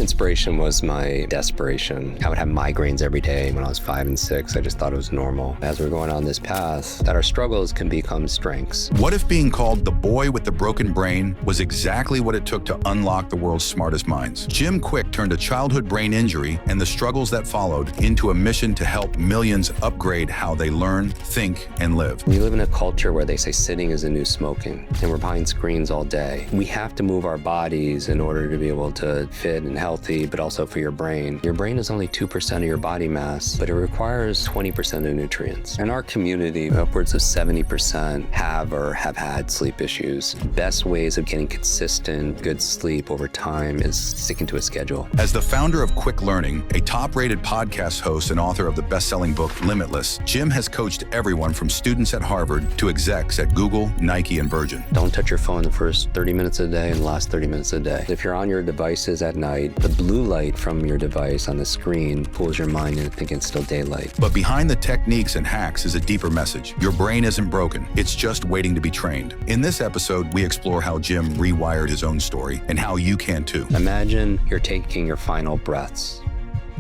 inspiration was my desperation. I would have migraines every day when I was 5 and 6. I just thought it was normal. As we're going on this path, that our struggles can become strengths. What if being called the boy with the broken brain was exactly what it took to unlock the world's smartest minds? Jim Kwik turned a childhood brain injury and the struggles that followed into a mission to help millions upgrade how they learn, think, and live. We live in a culture where they say sitting is the new smoking, and we're behind screens all day. We have to move our bodies in order to be able to fit and healthy, but also for your brain. Your brain is only 2% of your body mass, but it requires 20% of nutrients. In our community, upwards of 70% have or have had sleep issues. Best ways of getting consistent, good sleep over time is sticking to a schedule. As the founder of Kwik Learning, a top-rated podcast host and author of the best-selling book Limitless, Jim has coached everyone from students at Harvard to execs at Google, Nike, and Virgin. Don't touch your phone the first 30 minutes a day and the last 30 minutes a day. If you're on your devices at night, the blue light from your device on the screen pulls your mind into thinking it's still daylight. But behind the techniques and hacks is a deeper message. Your brain isn't broken. It's just waiting to be trained. In this episode, we explore how Jim rewired his own story and how you can too. Imagine you're taking your final breaths.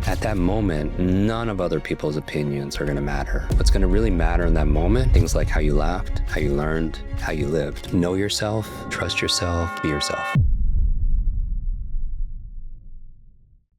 At that moment, none of other people's opinions are going to matter. What's going to really matter in that moment, things like how you laughed, how you learned, how you lived. Know yourself, trust yourself, be yourself.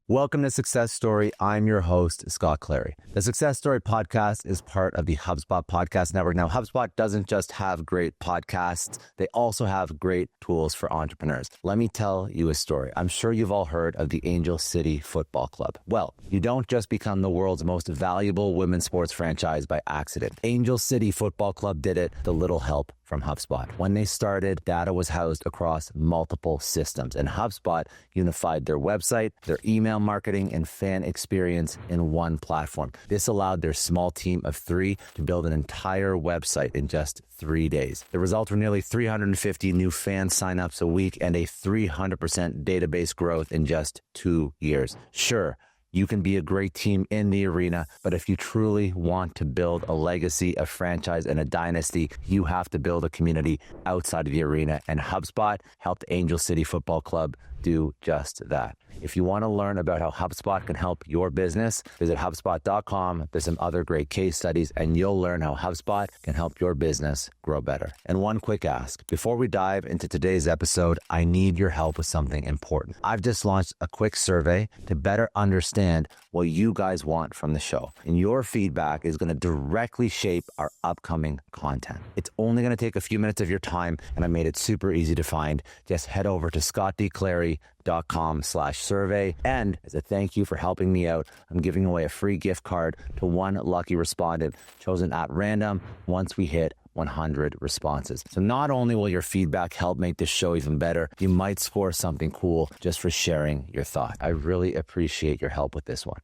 Welcome to Success Story. I'm your host, Scott Clary. The Success Story podcast is part of the HubSpot podcast network. Now, HubSpot doesn't just have great podcasts. They also have great tools for entrepreneurs. Let me tell you a story. I'm sure you've all heard of the Angel City Football Club. Well, you don't just become the world's most valuable women's sports franchise by accident. Angel City Football Club did it with a little help from HubSpot. When they started, data was housed across multiple systems, and HubSpot unified their website, their email marketing, and fan experience in one platform. This allowed their small team of 3 to build an entire website in just 3 days. The result were nearly 350 new fan signups a week and a 300% database growth in just 2 years. Sure, you can be a great team in the arena, but if you truly want to build a legacy, a franchise, and a dynasty, you have to build a community outside of the arena. And HubSpot helped Angel City Football Club do just that. If you want to learn about how HubSpot can help your business, visit HubSpot.com. There's some other great case studies, and you'll learn how HubSpot can help your business grow better. And one quick ask. Before we dive into today's episode, I need your help with something important. I've just launched a quick survey to better understand what you guys want from the show. And your feedback is going to directly shape our upcoming content. It's only going to take a few minutes of your time, and I made it super easy to find. Just head over to scottdclary.com/survey. And as a thank you for helping me out, I'm giving away a free gift card to one lucky respondent chosen at random once we hit 100 responses. So not only will your feedback help make this show even better, you might score something cool just for sharing your thought. I really appreciate your help with this one.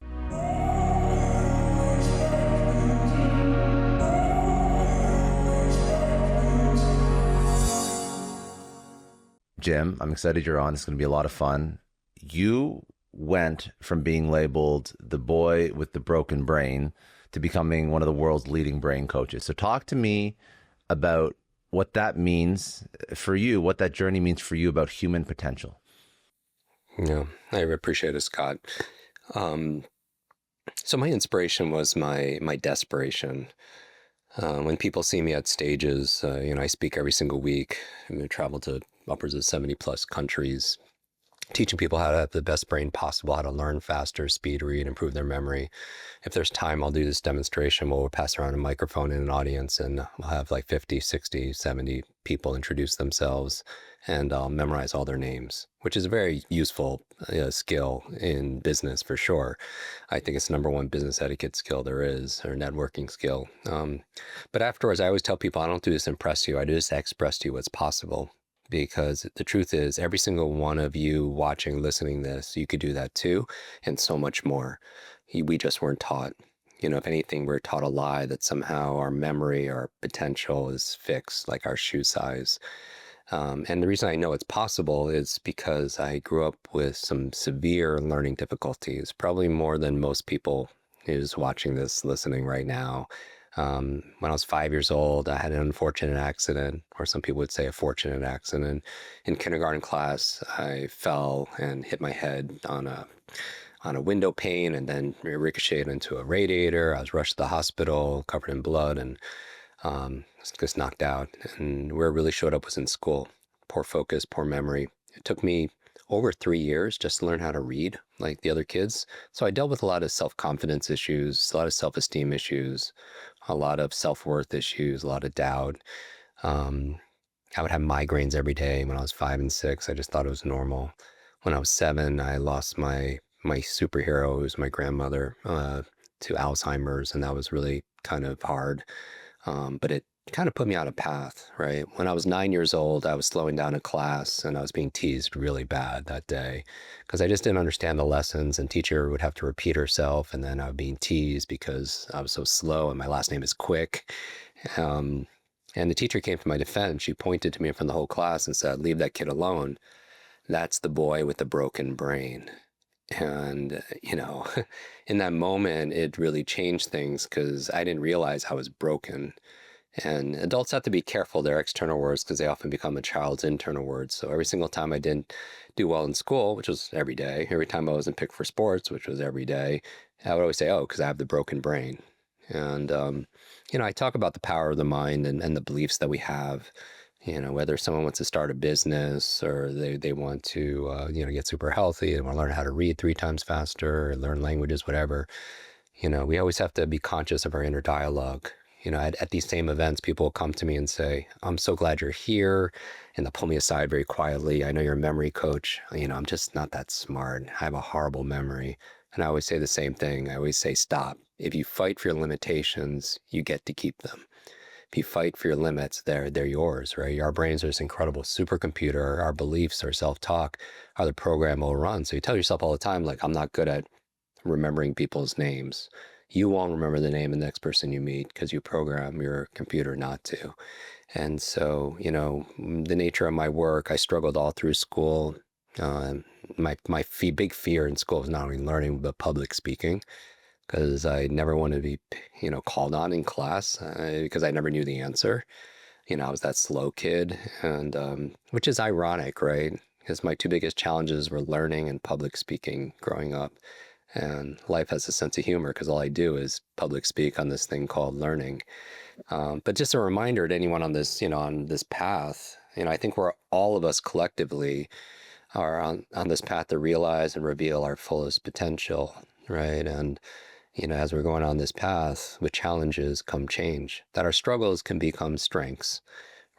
Jim, I'm excited you're on. It's going to be a lot of fun. You went from being labeled the boy with the broken brain to becoming one of the world's leading brain coaches. So talk to me about what that means for you, what that journey means for you about human potential. Yeah, I appreciate it, Scott. So my inspiration was my desperation. When people see me at stages, I speak every single week. I travel to upwards of 70 plus countries, teaching people how to have the best brain possible, how to learn faster, speed read, improve their memory. If there's time, I'll do this demonstration where we'll pass around a microphone in an audience, and we'll have like 50, 60, 70 people introduce themselves, and I'll memorize all their names, which is a very useful skill in business for sure. I think it's the number one business etiquette skill there is, or networking skill. But afterwards, I always tell people, I don't do this to impress you. I do this to express to you what's possible. Because the truth is, every single one of you watching, listening to this, you could do that too, and so much more. We just weren't taught. If anything, we're taught a lie that somehow our memory, our potential is fixed, like our shoe size. And the reason I know it's possible is because I grew up with some severe learning difficulties, probably more than most people who's watching this, listening right now. When I was 5 years old, I had an unfortunate accident, or some people would say a fortunate accident. In kindergarten class, I fell and hit my head on a window pane and then ricocheted into a radiator. I was rushed to the hospital, covered in blood, and just knocked out. And where it really showed up was in school. Poor focus, poor memory. It took me over 3 years just to learn how to read like the other kids. So I dealt with a lot of self-confidence issues, a lot of self-esteem issues, a lot of self-worth issues, a lot of doubt. Um, I would have migraines every day when I was 5 and 6. I just thought it was normal. When I was 7, I lost my superhero, who was my grandmother, to Alzheimer's, and that was really kind of hard. But it kind of put me on a path, right? When I was 9 years old, I was slowing down a class and I was being teased really bad that day because I just didn't understand the lessons, and teacher would have to repeat herself, and then I was being teased because I was so slow and my last name is Kwik. Um, and the teacher came to my defense. She pointed to me in front of the whole class and said, "Leave that kid alone. That's the boy with the broken brain." And, in that moment, it really changed things because I didn't realize I was broken. And adults have to be careful their external words because they often become a child's internal words. So every single time I didn't do well in school, which was every day, every time I wasn't picked for sports, which was every day, I would always say, "Oh, because I have the broken brain." And, I talk about the power of the mind and the beliefs that we have. Whether someone wants to start a business or they want to, get super healthy and want to learn how to read 3 times faster, or learn languages, whatever, we always have to be conscious of our inner dialogue. At these same events, people will come to me and say, "I'm so glad you're here." And they'll pull me aside very quietly. "I know you're a memory coach. I'm just not that smart. I have a horrible memory." And I always say the same thing. I always say, stop. If you fight for your limitations, you get to keep them. If you fight for your limits, they're yours, right? Our brains are this incredible supercomputer. Our beliefs, our self-talk are the program we'll run. So you tell yourself all the time, like, "I'm not good at remembering people's names." You won't remember the name of the next person you meet because you program your computer not to. And so, the nature of my work, I struggled all through school. My big fear in school was not only learning, but public speaking, because I never wanted to be, called on in class because I never knew the answer. I was that slow kid, and which is ironic, right? Because my 2 biggest challenges were learning and public speaking growing up. And life has a sense of humor because all I do is public speak on this thing called learning. But just a reminder to anyone on this, on this path, I think we're all of us collectively are on this path to realize and reveal our fullest potential, right? And, as we're going on this path, with challenges come change, that our struggles can become strengths,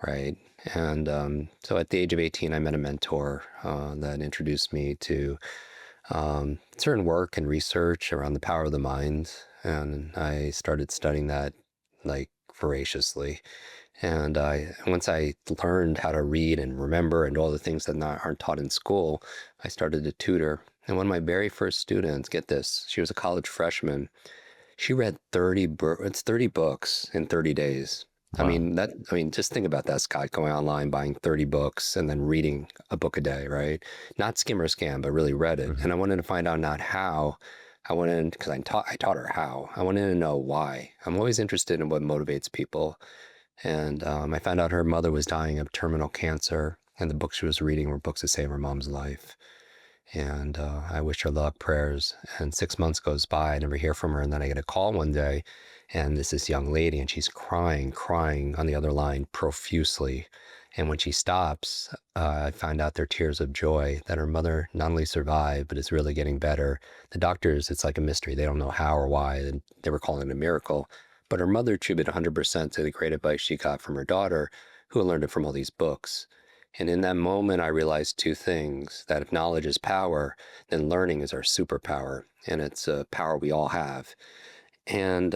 right? And so at the age of 18, I met a mentor that introduced me to certain work and research around the power of the mind. And I started studying that like voraciously. And once I learned how to read and remember and all the things that aren't taught in school, I started to tutor. And one of my very first students, get this, she was a college freshman. She read 30 books in 30 days. Wow. Just think about that, Scott, going online, buying 30 books and then reading a book a day, right? Not skim or scan, but really read it. Mhm. And I wanted to find out not how. Because I taught her how. I wanted to know why. I'm always interested in what motivates people. And I found out her mother was dying of terminal cancer, and the books she was reading were books to save her mom's life. And I wish her luck, prayers. And 6 months goes by, I never hear from her. And then I get a call one day, and this young lady, and she's crying on the other line profusely. And when she stops, I find out they're tears of joy that her mother not only survived, but is really getting better. The doctors, it's like a mystery. They don't know how or why. And they were calling it a miracle. But her mother attributed 100% to the great advice she got from her daughter, who learned it from all these books. And in that moment, I realized 2 things: that if knowledge is power, then learning is our superpower, and it's a power we all have. And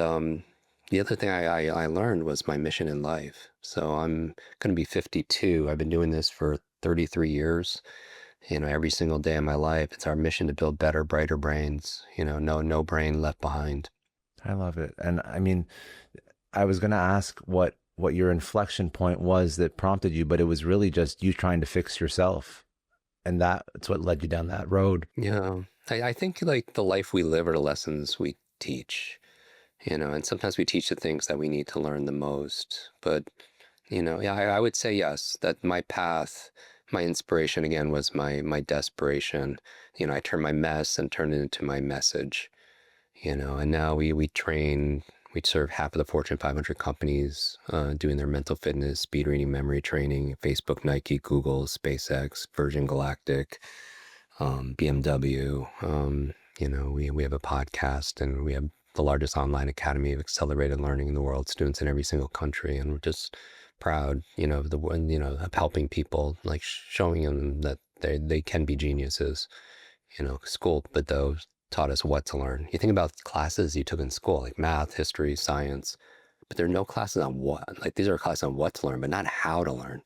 the other thing I learned was my mission in life. So I'm going to be 52. I've been doing this for 33 years. Every single day of my life, it's our mission to build better, brighter brains. No brain left behind. I love it. And I mean, I was going to ask what your inflection point was that prompted you, but it was really just you trying to fix yourself. And that's what led you down that road. Yeah. I think like the life we live are the lessons we teach. And sometimes we teach the things that we need to learn the most. But, yeah, I would say yes, that my path, my inspiration again was my desperation. I turned my mess and turned it into my message, and now we train, we serve half of the Fortune 500 companies doing their mental fitness, speed reading, memory training, Facebook, Nike, Google, SpaceX, Virgin Galactic, BMW. We have a podcast, and we have the largest online academy of accelerated learning in the world, students in every single country. And we're just proud, of the one, of helping people, like showing them that they can be geniuses. School, but those taught us what to learn. You think about classes you took in school, like math, history, science, but there are no classes on what, like these are classes on what to learn, but not how to learn.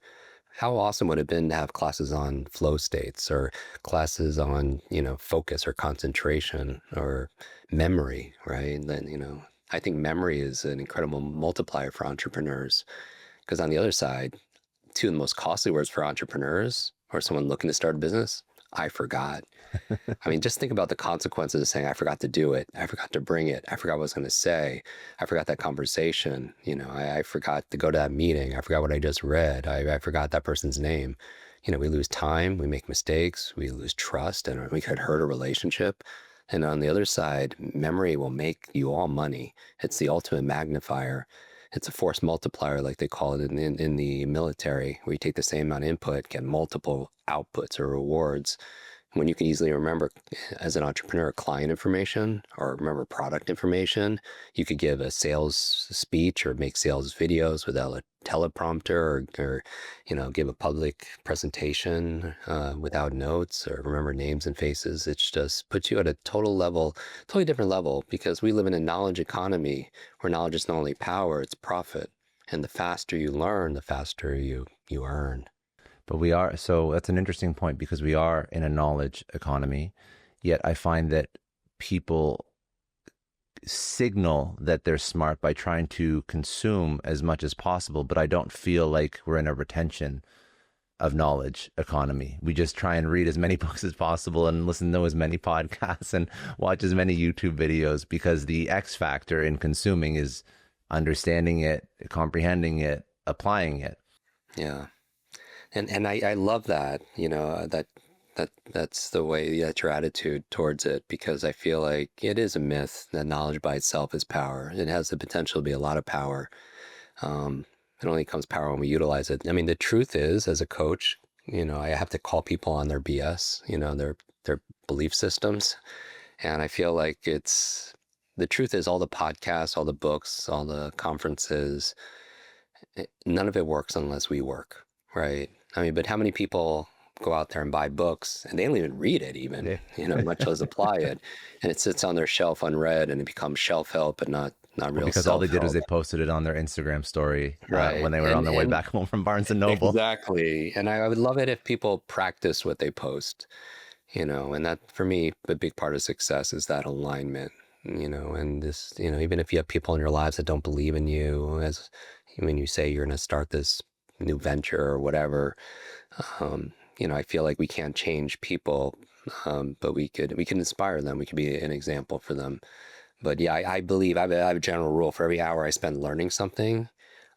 How awesome would it have been to have classes on flow states, or classes on, focus or concentration or memory, right? And then, I think memory is an incredible multiplier for entrepreneurs, because on the other side, two of the most costly words for entrepreneurs or someone looking to start a business, I forgot. I mean, just think about the consequences of saying, I forgot to do it. I forgot to bring it. I forgot what I was going to say. I forgot that conversation. I forgot to go to that meeting. I forgot what I just read. I forgot that person's name. We lose time, we make mistakes, we lose trust, and we could hurt a relationship. And on the other side, memory will make you all money. It's the ultimate magnifier. It's a force multiplier, like they call it in the military, where you take the same amount of input, get multiple outputs or rewards. When you can easily remember, as an entrepreneur, client information or remember product information, you could give a sales speech or make sales videos without a teleprompter, or give a public presentation without notes, or remember names and faces. It just puts you at a totally different level, because we live in a knowledge economy where knowledge is not only power, it's profit. And the faster you learn, the faster you earn. But we are, so that's an interesting point, because we are in a knowledge economy. Yet I find that people signal that they're smart by trying to consume as much as possible. But I don't feel like we're in a retention of knowledge economy. We just try and read as many books as possible and listen to as many podcasts and watch as many YouTube videos, because the X factor in consuming is understanding it, comprehending it, applying it. Yeah. And I love that, that's the way, that's your attitude towards it, because I feel like it is a myth that knowledge by itself is power. It has the potential to be a lot of power. It only comes power when we utilize it. I mean, the truth is, as a coach, I have to call people on their BS, their belief systems. And I feel like the truth is, all the podcasts, all the books, all the conferences, none of it works unless we work, right? I mean, but how many people go out there and buy books and they don't even read it even, much less apply it. And it sits on their shelf unread, and it becomes shelf help, but not real Because all they did was self-help. they posted it on their Instagram story Right. when they were on their way back home from Barnes and Noble. Exactly. And I would love it if people practice what they post, and that, for me, a big part of success is that alignment, and this, even if you have people in your lives that don't believe in you, as when you say you're going to start this new venture or whatever, I feel like we can't change people, but we can inspire them. We can be an example for them. But yeah, I believe I have a general rule: for every hour I spend learning something,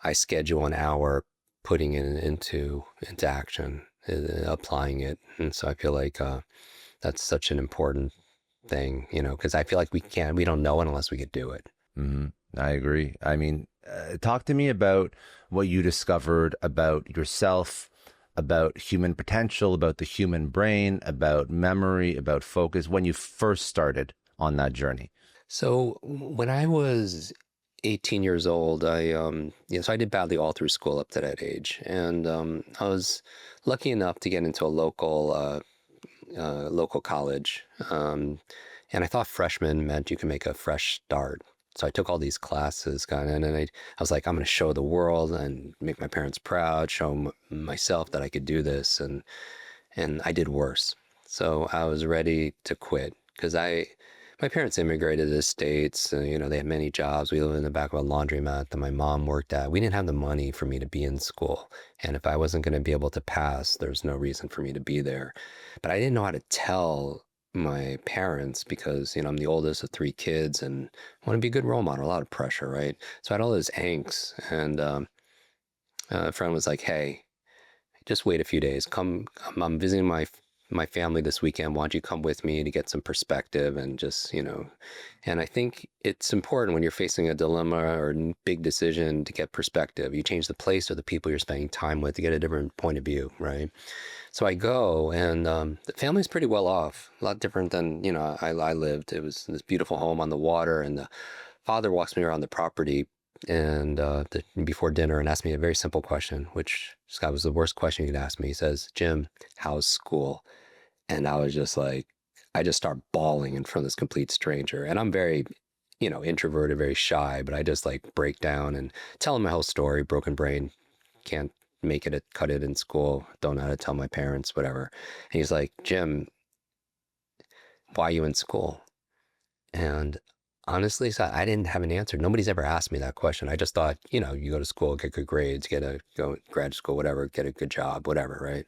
I schedule an hour putting it into action, applying it. And so I feel like that's such an important thing, because I feel like we don't know it unless we could do it. Mm-hmm. I agree. I mean, talk to me about what you discovered about yourself, about human potential, about the human brain, about memory, about focus, when you first started on that journey. So when I was 18 years old, so I did badly all through school up to that age. And I was lucky enough to get into a local college. And I thought freshman meant you can make a fresh start. So I took all these classes, and I was like, I'm going to show the world and make my parents proud, show myself that I could do this. And I did worse. So I was ready to quit, because my parents immigrated to the States. They had many jobs. We lived in the back of a laundromat that my mom worked at. We didn't have the money for me to be in school. And if I wasn't going to be able to pass, there's no reason for me to be there. But I didn't know how to tell my parents because, I'm the oldest of three kids and I want to be a good role model, a lot of pressure, right? So I had all this angst, and a friend was like, hey, just wait a few days. I'm visiting my family this weekend. Why don't you come with me to get some perspective and just, and I think it's important when you're facing a dilemma or a big decision to get perspective. You change the place or the people you're spending time with to get a different point of view, right? So I go, and the family's pretty well off, a lot different than, I lived. It was this beautiful home on the water, and the father walks me around the property and before dinner and asked me a very simple question, which, Scott, was the worst question he'd ask me. He says, Jim, how's school? And I was just like, I just start bawling in front of this complete stranger. And I'm very, introverted, very shy, but I just like break down and tell him my whole story, broken brain, can't cut it in school, don't know how to tell my parents, whatever. And he's like, Jim, why are you in school? And honestly, so I didn't have an answer. Nobody's ever asked me that question. I just thought, you go to school, get good grades, go grad school, whatever, get a good job, whatever, right?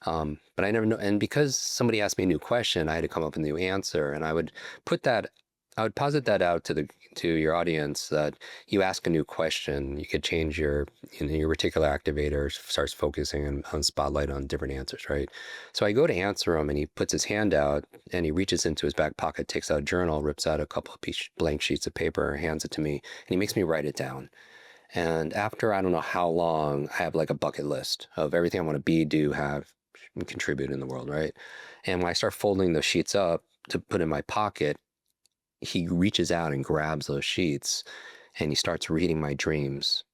But I never know. And because somebody asked me a new question, I had to come up with a new answer. And I would posit that out to your audience, that you ask a new question, you could change your reticular activator starts focusing on spotlight on different answers, right? So I go to answer him, and he puts his hand out and he reaches into his back pocket, takes out a journal, rips out a couple of blank sheets of paper, hands it to me, and he makes me write it down. And after I don't know how long, I have like a bucket list of everything I want to be, do, have, and contribute in the world, right? And when I start folding those sheets up to put in my pocket, he reaches out and grabs those sheets and he starts reading my dreams.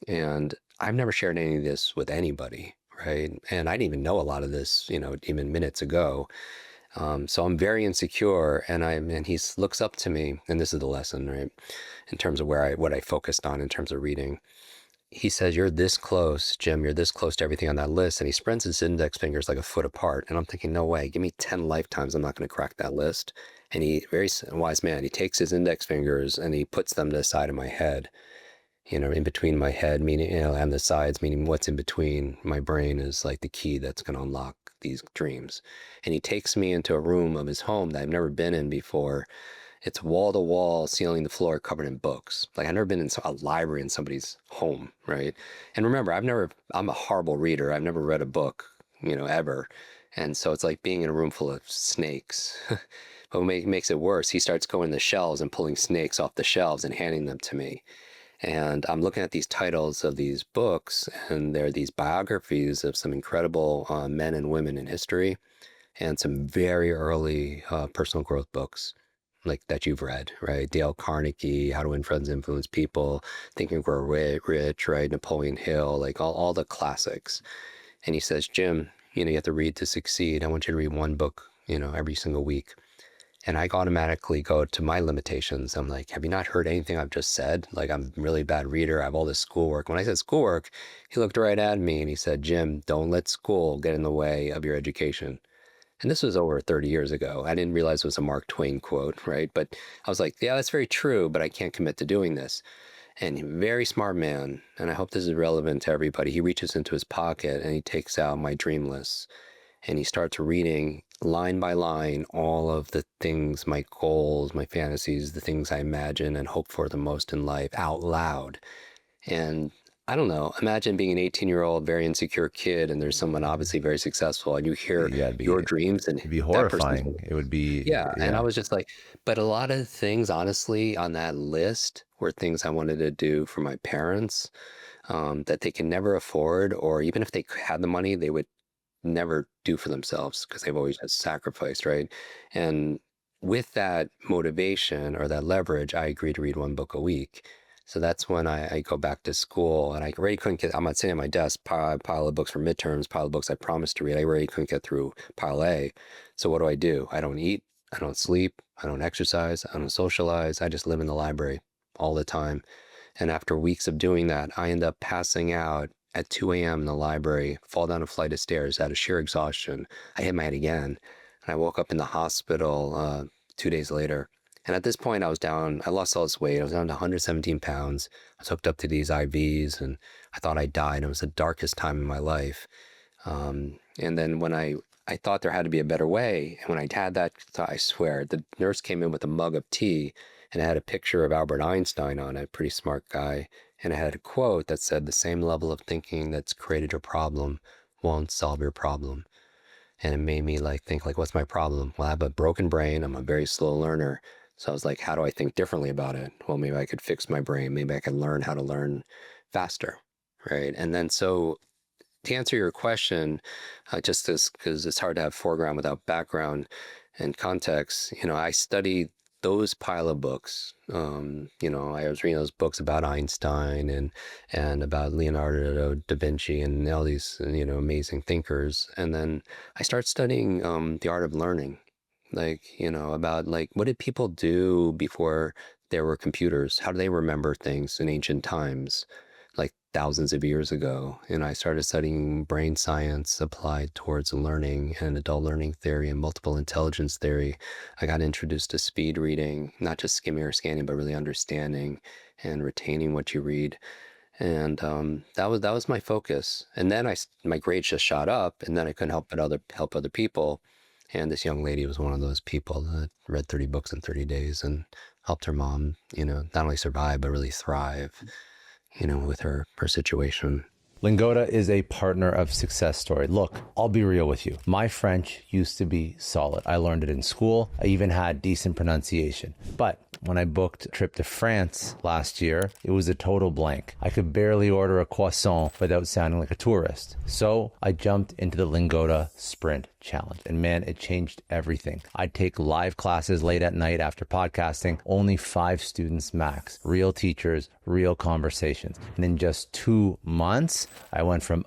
And I've never shared any of this with anybody, right? And I didn't even know a lot of this, even minutes ago. So I'm very insecure, and he looks up to me, and this is the lesson, right? In terms of what I focused on in terms of reading. He says, you're this close, Jim, you're this close to everything on that list. And he spreads his index fingers like a foot apart. And I'm thinking, no way, give me 10 lifetimes, I'm not going to crack that list. And very wise man, he takes his index fingers and he puts them to the side of my head, in between my head, meaning, and the sides, meaning what's in between my brain is like the key that's going to unlock these dreams. And he takes me into a room of his home that I've never been in before. It's wall to wall, ceiling to floor, covered in books. Like I've never been in a library in somebody's home, right? And remember, I'm a horrible reader. I've never read a book, ever. And so it's like being in a room full of snakes. But what makes it worse, he starts going to the shelves and pulling snakes off the shelves and handing them to me. And I'm looking at these titles of these books, and they're these biographies of some incredible men and women in history, and some very early personal growth books, like that you've read, right? Dale Carnegie, How to Win Friends, Influence People, Think and Grow Rich, right? Napoleon Hill, like all the classics. And he says, Jim, you have to read to succeed. I want you to read one book, every single week. And I automatically go to my limitations. I'm like, have you not heard anything I've just said? Like, I'm a really bad reader. I have all this schoolwork. When I said schoolwork, he looked right at me and he said, Jim, don't let school get in the way of your education. And this was over 30 years ago. I didn't realize it was a Mark Twain quote, right? But I was like, yeah, that's very true, but I can't commit to doing this. And very smart man, and I hope this is relevant to everybody, he reaches into his pocket and he takes out my dream list. And he starts reading line by line all of the things, my goals, my fantasies, the things I imagine and hope for the most in life out loud. And I don't know, imagine being an 18-year-old, very insecure kid, and there's someone obviously very successful, and you hear your dreams, and it'd be horrifying. It would be, yeah. And I was just like, but a lot of things, honestly, on that list were things I wanted to do for my parents, that they can never afford, or even if they had the money, they would never do for themselves because they've always just sacrificed, right? And with that motivation or that leverage, I agreed to read one book a week. So that's when I go back to school, and I already couldn't get, I'm not sitting at my desk, pile of books for midterms, pile of books I promised to read. I already couldn't get through pile A. So what do? I don't eat, I don't sleep, I don't exercise, I don't socialize. I just live in the library all the time. And after weeks of doing that, I end up passing out at 2 a.m. in the library, fall down a flight of stairs out of sheer exhaustion. I hit my head again, and I woke up in the hospital 2 days later. And at this point, I lost all this weight. I was down to 117 pounds. I was hooked up to these IVs, and I thought I died. It was the darkest time in my life. And then when I I thought there had to be a better way. And when I had that thought, I swear, the nurse came in with a mug of tea and it had a picture of Albert Einstein on it, pretty smart guy. And it had a quote that said, the same level of thinking that's created your problem won't solve your problem. And it made me like think like, what's my problem? Well, I have a broken brain. I'm a very slow learner. So I was like, how do I think differently about it? Well, maybe I could fix my brain. Maybe I could learn how to learn faster, right? And then so to answer your question, just because it's hard to have foreground without background and context, I studied those pile of books. I was reading those books about Einstein and about Leonardo da Vinci and all these, amazing thinkers. And then I started studying the art of learning, like, about like, what did people do before there were computers? How do they remember things in ancient times? Like thousands of years ago. And I started studying brain science applied towards learning and adult learning theory and multiple intelligence theory. I got introduced to speed reading, not just skimming or scanning, but really understanding and retaining what you read. And that was my focus. And then my grades just shot up, and then I couldn't help other people. And this young lady was one of those people that read 30 books in 30 days and helped her mom, not only survive, but really thrive, with her situation. Lingoda is a partner of Success Story. Look, I'll be real with you. My French used to be solid. I learned it in school. I even had decent pronunciation. But when I booked a trip to France last year, it was a total blank. I could barely order a croissant without sounding like a tourist. So I jumped into the Lingoda Sprint Challenge. And man, it changed everything. I'd take live classes late at night after podcasting, only 5 students max. Real teachers, real conversations. And in just 2 months, I went from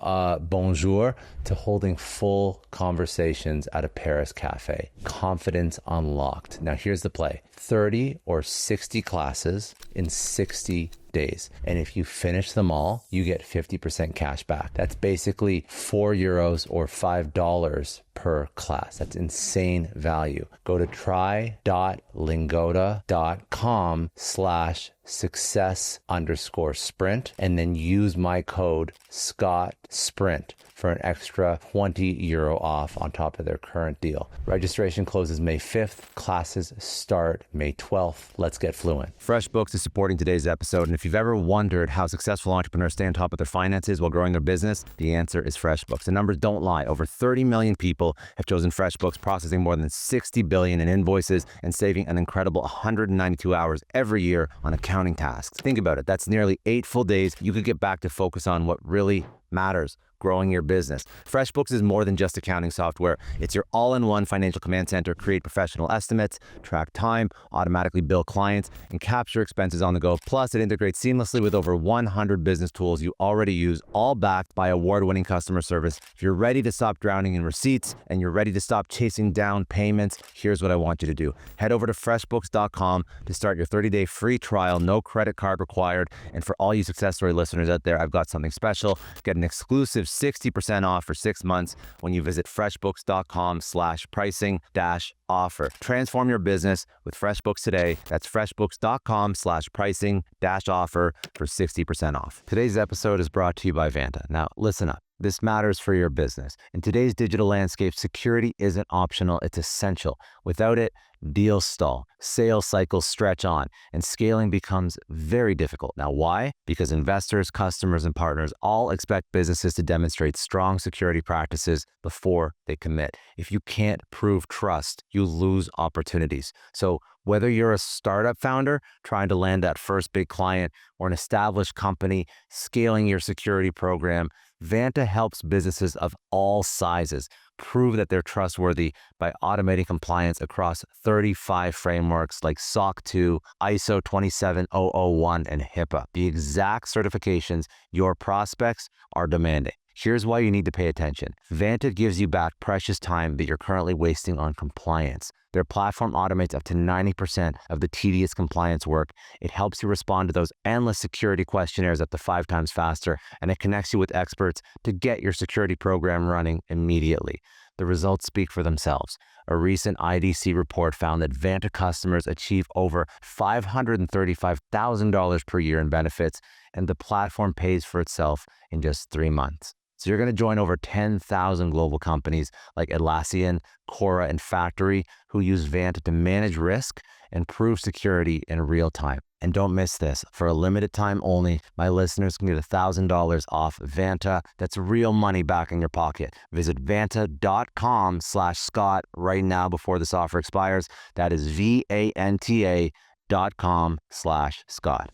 bonjour to holding full conversations at a Paris cafe. Confidence unlocked. Now here's the play. 30 or 60 classes in 60 days. And if you finish them all, you get 50% cash back. That's basically €4 or $5 per class. That's insane value. Go to try.lingoda.com/success_sprint and then use my code SCOTTSprint for an extra €20 off on top of their current deal. Registration closes May 5th. Classes start May 12th. Let's get fluent. FreshBooks is supporting today's episode. And if you've ever wondered how successful entrepreneurs stay on top of their finances while growing their business, the answer is FreshBooks. The numbers don't lie. Over 30 million people have chosen FreshBooks, processing more than 60 billion in invoices and saving an incredible 192 hours every year on accounting tasks. Think about it. That's nearly 8 full days you could get back to focus on what really matters: growing your business. FreshBooks is more than just accounting software. It's your all-in-one financial command center. Create professional estimates, track time, automatically bill clients, and capture expenses on the go. Plus, it integrates seamlessly with over 100 business tools you already use, all backed by award-winning customer service. If you're ready to stop drowning in receipts and you're ready to stop chasing down payments, here's what I want you to do. Head over to freshbooks.com to start your 30-day free trial. No credit card required. And for all you Success Story listeners out there, I've got something special. Get an exclusive 60% off for 6 months when you visit freshbooks.com/pricing-offer. Transform your business with FreshBooks today. That's freshbooks.com/pricing-offer for 60% off. Today's episode is brought to you by Vanta. Now, listen up. This matters for your business. In today's digital landscape, security isn't optional, it's essential. Without it, deals stall, sales cycles stretch on, and scaling becomes very difficult. Now, why? Because investors, customers, and partners all expect businesses to demonstrate strong security practices before they commit. If you can't prove trust, you lose opportunities. So whether you're a startup founder trying to land that first big client or an established company scaling your security program, Vanta helps businesses of all sizes prove that they're trustworthy by automating compliance across 35 frameworks like SOC 2, ISO 27001, and HIPAA, the exact certifications your prospects are demanding. Here's why you need to pay attention. Vanta gives you back precious time that you're currently wasting on compliance. Their platform automates up to 90% of the tedious compliance work. It helps you respond to those endless security questionnaires up to 5 times faster, and it connects you with experts to get your security program running immediately. The results speak for themselves. A recent IDC report found that Vanta customers achieve over $535,000 per year in benefits, and the platform pays for itself in just 3 months. So you're going to join over 10,000 global companies like Atlassian, Cora, and Factory who use Vanta to manage risk and prove security in real time. And don't miss this. For a limited time only, my listeners can get $1,000 off Vanta. That's real money back in your pocket. Visit vanta.com/Scott right now before this offer expires. That is VANTA.com/Scott.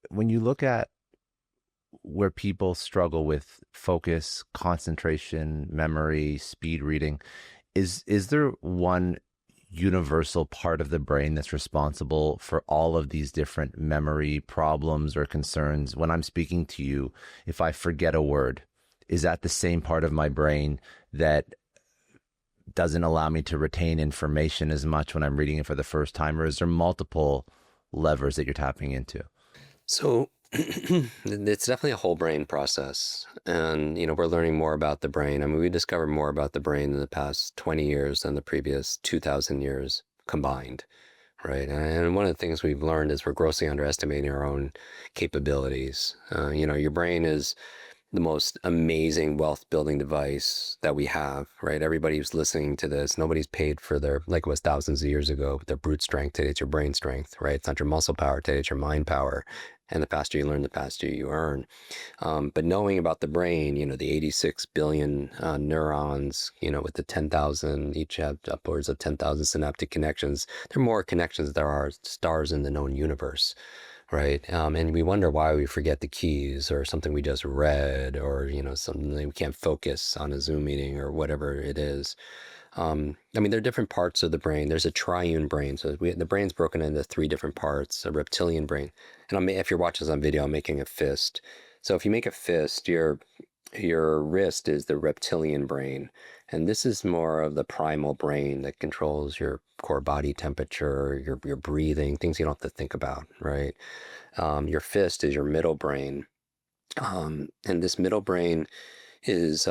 When you look at where people struggle with focus, concentration, memory, speed reading, is there one universal part of the brain that's responsible for all of these different memory problems or concerns? When I'm speaking to you, if I forget a word, is that the same part of my brain that doesn't allow me to retain information as much when I'm reading it for the first time? Or is there multiple levers that you're tapping into? So it's definitely a whole brain process. And, we're learning more about the brain. I mean, we discovered more about the brain in the past 20 years than the previous 2,000 years combined, right? And one of the things we've learned is we're grossly underestimating our own capabilities. Your brain is the most amazing wealth building device that we have, right? Everybody who's listening to this, nobody's paid for their, like it was thousands of years ago, their brute strength. Today it's your brain strength, right? It's not your muscle power. Today it's your mind power. And the faster you learn, the faster you earn. But knowing about the brain, the 86 billion neurons, with the 10,000, each have upwards of 10,000 synaptic connections. There are more connections than there are stars in the known universe. Right. And we wonder why we forget the keys or something we just read or, something we can't focus on a Zoom meeting or whatever it is. There are different parts of the brain. There's a triune brain. So the brain's broken into 3 different parts, a reptilian brain. And if you're watching this on video, I'm making a fist. So if you make a fist, your wrist is the reptilian brain. And this is more of the primal brain that controls your core body temperature, your breathing, things you don't have to think about, right? Your fist is your middle brain. And this middle brain is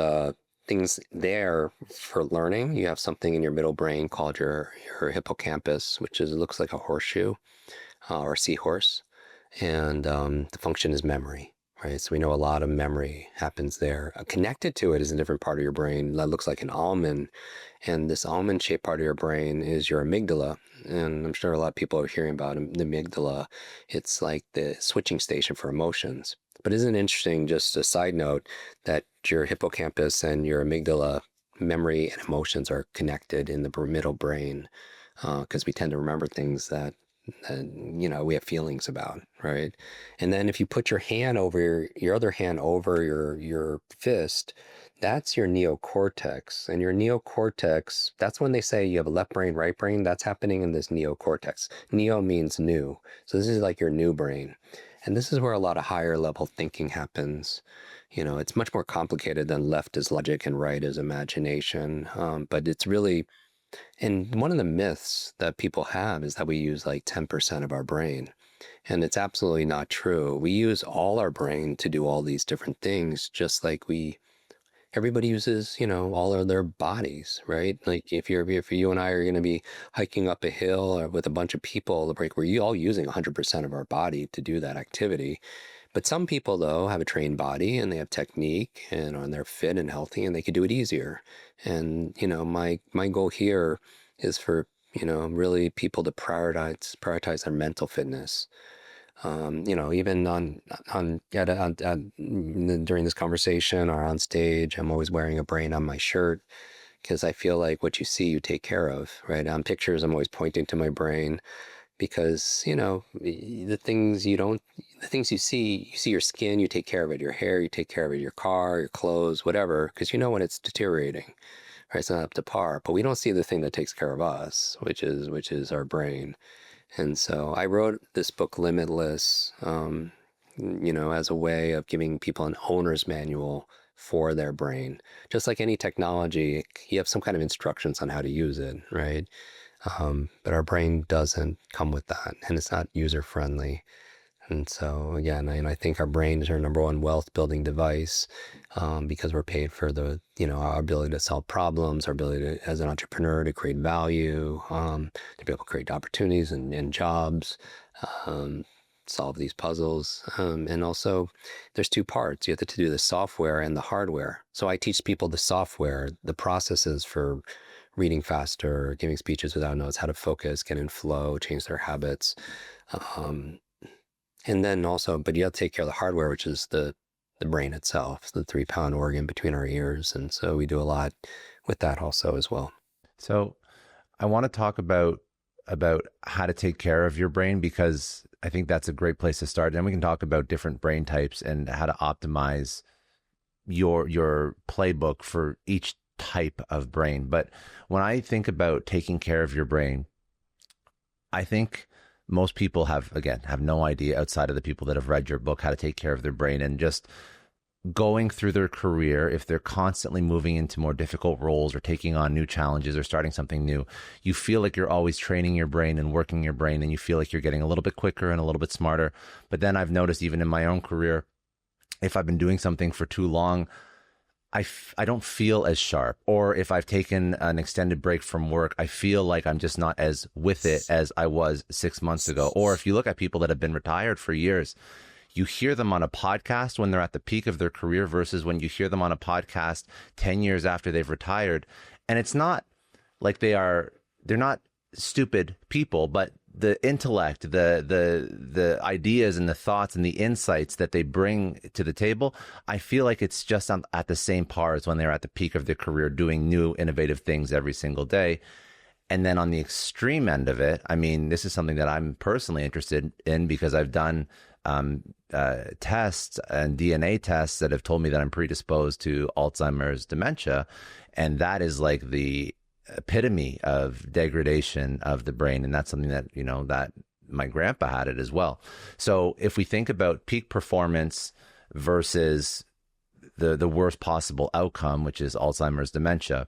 things there for learning. You have something in your middle brain called your hippocampus, which looks like a horseshoe or a seahorse. And the function is memory. Right, so we know a lot of memory happens there. Connected to it is a different part of your brain that looks like an almond. And this almond-shaped part of your brain is your amygdala. And I'm sure a lot of people are hearing about the amygdala. It's like the switching station for emotions. But isn't it interesting, just a side note, that your hippocampus and your amygdala memory and emotions are connected in the middle brain? Because we tend to remember things that we have feelings about, right? And then if you put your hand over your other hand over your fist, that's your neocortex. And your neocortex, that's when they say you have a left brain, right brain, that's happening in this neocortex. Neo means new. So this is like your new brain. And this is where a lot of higher level thinking happens. It's much more complicated than left is logic and right is imagination. But it's really, and one of the myths that people have is that we use like 10% of our brain. And it's absolutely not true. We use all our brain to do all these different things, just like everybody uses, all of their bodies, right? Like if you and I are going to be hiking up a hill or with a bunch of people, we're all using 100% of our body to do that activity. But some people, though, have a trained body and they have technique and they're fit and healthy and they could do it easier. And, my goal here is for, really people to prioritize their mental fitness. Even during this conversation or on stage, I'm always wearing a brain on my shirt because I feel like what you see, you take care of, right? On pictures, I'm always pointing to my brain. Because, the things you see your skin, you take care of it, your hair, you take care of it, your car, your clothes, whatever, because you know when it's deteriorating, right? It's not up to par, but we don't see the thing that takes care of us, which is our brain. And so I wrote this book, Limitless, as a way of giving people an owner's manual for their brain. Just like any technology, you have some kind of instructions on how to use it, right? But our brain doesn't come with that, and it's not user-friendly. And so, again, I think our brain is our number one wealth-building device because we're paid for our ability to solve problems, our ability as an entrepreneur to create value, to be able to create opportunities and jobs. solve these puzzles. And also, there's two parts. You have to do the software and the hardware. So I teach people the software, the processes for reading faster, giving speeches without notes, how to focus, get in flow, change their habits. Um, and then also, but you have to take care of the hardware, which is the brain itself, the 3-pound organ between our ears. And so we do a lot with that also as well. So I want to talk about how to take care of your brain, because I think that's a great place to start. And we can talk about different brain types and how to optimize your playbook for each type of brain. But when I think about taking care of your brain, I think most people have no idea, outside of the people that have read your book, how to take care of their brain. And just going through their career, if they're constantly moving into more difficult roles or taking on new challenges or starting something new, you feel like you're always training your brain and working your brain, and you feel like you're getting a little bit quicker and a little bit smarter. But then I've noticed, even in my own career, if I've been doing something for too long, I don't feel as sharp. Or if I've taken an extended break from work, I feel like I'm just not as with it as I was 6 months ago. Or if you look at people that have been retired for years, you hear them on a podcast when they're at the peak of their career versus when you hear them on a podcast 10 years after they've retired. And it's not like they're not stupid people, but the intellect, the ideas and the thoughts and the insights that they bring to the table, I feel like it's just at the same par as when they're at the peak of their career, doing new, innovative things every single day. And then on the extreme end of it, I mean, this is something that I'm personally interested in, because I've done tests and DNA tests that have told me that I'm predisposed to Alzheimer's dementia. And that is like the epitome of degradation of the brain. And that's something that, that my grandpa had it as well. So if we think about peak performance versus the worst possible outcome, which is Alzheimer's dementia,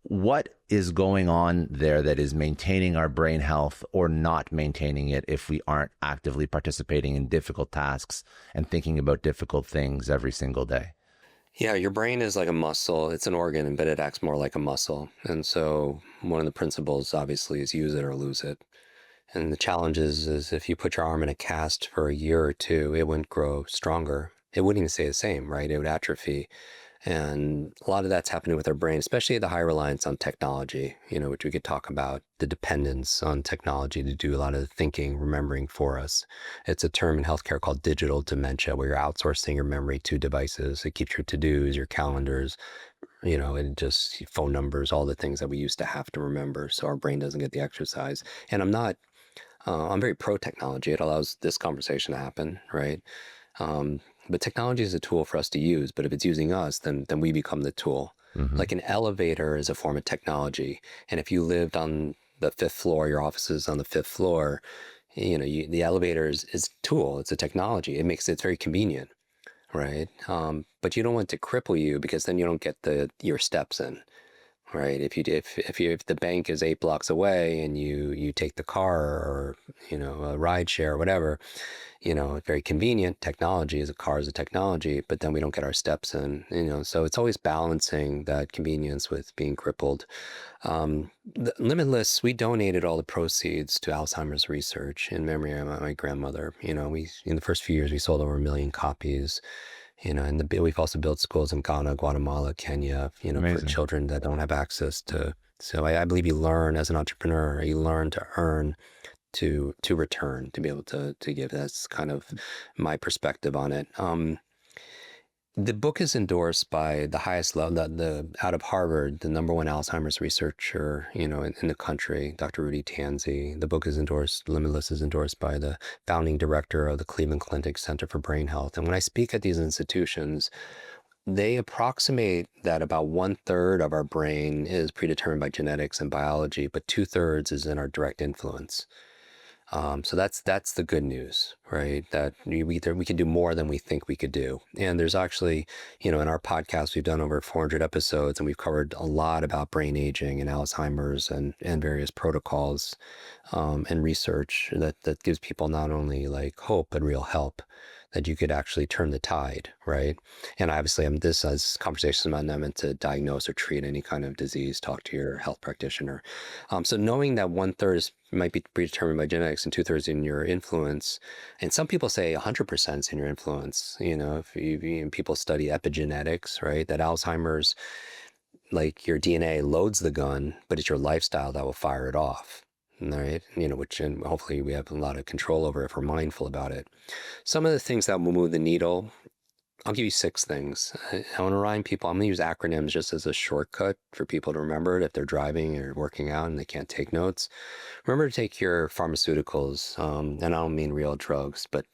what is going on there that is maintaining our brain health or not maintaining it if we aren't actively participating in difficult tasks and thinking about difficult things every single day? Yeah, your brain is like a muscle. It's an organ, but it acts more like a muscle. And so one of the principles, obviously, is use it or lose it. And the challenge is if you put your arm in a cast for a year or two, it wouldn't grow stronger. It wouldn't even stay the same, right? It would atrophy. And a lot of that's happening with our brain, especially the high reliance on technology, which we could talk about, the dependence on technology to do a lot of the thinking, remembering for us. It's a term in healthcare called digital dementia, where you're outsourcing your memory to devices. It keeps your to-dos, your calendars, and just phone numbers, all the things that we used to have to remember, so our brain doesn't get the exercise. And I'm very pro-technology. It allows this conversation to happen, right? But technology is a tool for us to use, but if it's using us, then we become the tool. Mm-hmm. Like an elevator is a form of technology. And if you lived on the 5th floor, your office is on the 5th floor, the elevator is a tool. It's a technology. It's very convenient, right? But you don't want it to cripple you, because then you don't get your steps in, right? If the bank is 8 blocks away and you take the car, or, a ride share or whatever, very convenient. Technology is a car is a technology, but then we don't get our steps in, so it's always balancing that convenience with being crippled. Limitless, we donated all the proceeds to Alzheimer's research in memory of my grandmother. In the first few years, we sold over 1 million copies. And we've also built schools in Ghana, Guatemala, Kenya, Amazing. for children that don't have access to. So I believe you learn as an entrepreneur, you learn to earn, to return, to be able to give. That's kind of my perspective on it. The book is endorsed by the highest level, out of Harvard, the #1 Alzheimer's researcher, in the country, Dr. Rudy Tanzi. The book is endorsed, Limitless is endorsed by the founding director of the Cleveland Clinic Center for Brain Health. And when I speak at these institutions, they approximate that about 1/3 of our brain is predetermined by genetics and biology, but 2/3 is in our direct influence. So that's the good news, right? That we can do more than we think we could do. And there's actually, in our podcast, we've done over 400 episodes, and we've covered a lot about brain aging and Alzheimer's and various protocols and research that gives people not only like hope, but real help. that you could actually turn the tide, right? And obviously, this as conversations, I'm not meant to diagnose or treat any kind of disease. Talk to your health practitioner. So knowing that 1/3 might be predetermined by genetics and 2/3 in your influence, and some people say 100% is in your influence. If people study epigenetics, right? That Alzheimer's, like your DNA loads the gun, but it's your lifestyle that will fire it off. Right. Which, and hopefully we have a lot of control over if we're mindful about it. Some of the things that will move the needle, I'll give you 6 things. I want to remind people, I'm going to use acronyms just as a shortcut for people to remember it if they're driving or working out and they can't take notes. Remember to take your pharmaceuticals, and I don't mean real drugs, but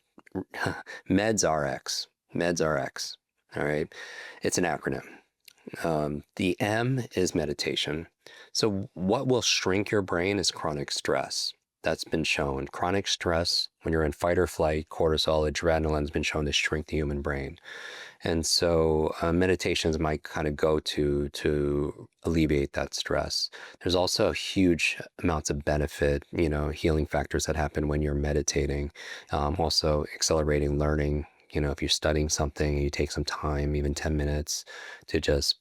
meds RX. Meds RX. All right. It's an acronym. The M is meditation. So what will shrink your brain is chronic stress. That's been shown. Chronic stress, when you're in fight or flight, cortisol, adrenaline has been shown to shrink the human brain. And so meditations might kind of go to alleviate that stress. There's also huge amounts of benefit, healing factors that happen when you're meditating. Also accelerating learning. If you're studying something, you take some time, even 10 minutes, to just,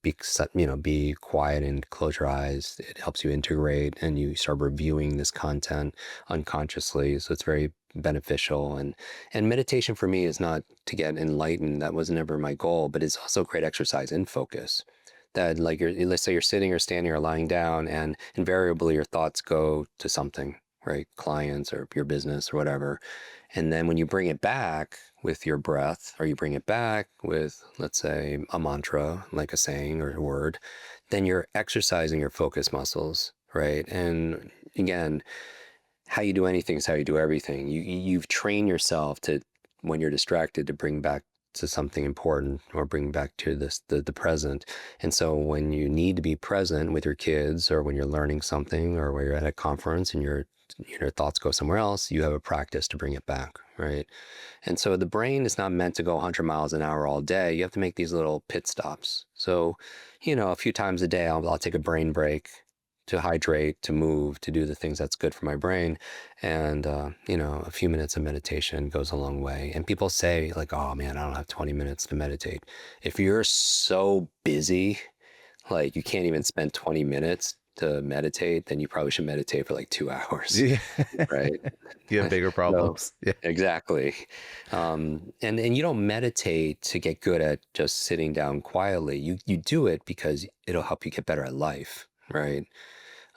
be quiet and close your eyes. It helps you integrate and you start reviewing this content unconsciously. So it's very beneficial. And meditation for me is not to get enlightened. That was never my goal, but it's also great exercise in focus. That like let's say you're sitting or standing or lying down, and invariably your thoughts go to something, right? Clients or your business or whatever. And then when you bring it back with your breath, or you bring it back with, let's say, a mantra, like a saying or a word, then you're exercising your focus muscles, right? And again, how you do anything is how you do everything. You've trained yourself to, when you're distracted, to bring back to something important or bring back to the present. And so when you need to be present with your kids, or when you're learning something, or when you're at a conference and your thoughts go somewhere else, you have a practice to bring it back, right? And so the brain is not meant to go 100 miles an hour all day. You have to make these little pit stops. So, a few times a day, I'll take a brain break to hydrate, to move, to do the things that's good for my brain. And, a few minutes of meditation goes a long way. And people say like, oh man, I don't have 20 minutes to meditate. If you're so busy, like you can't even spend 20 minutes to meditate, then you probably should meditate for like 2 hours, Yeah. right? You have bigger problems. Yeah. Exactly. And you don't meditate to get good at just sitting down quietly. You do it because it'll help you get better at life, right?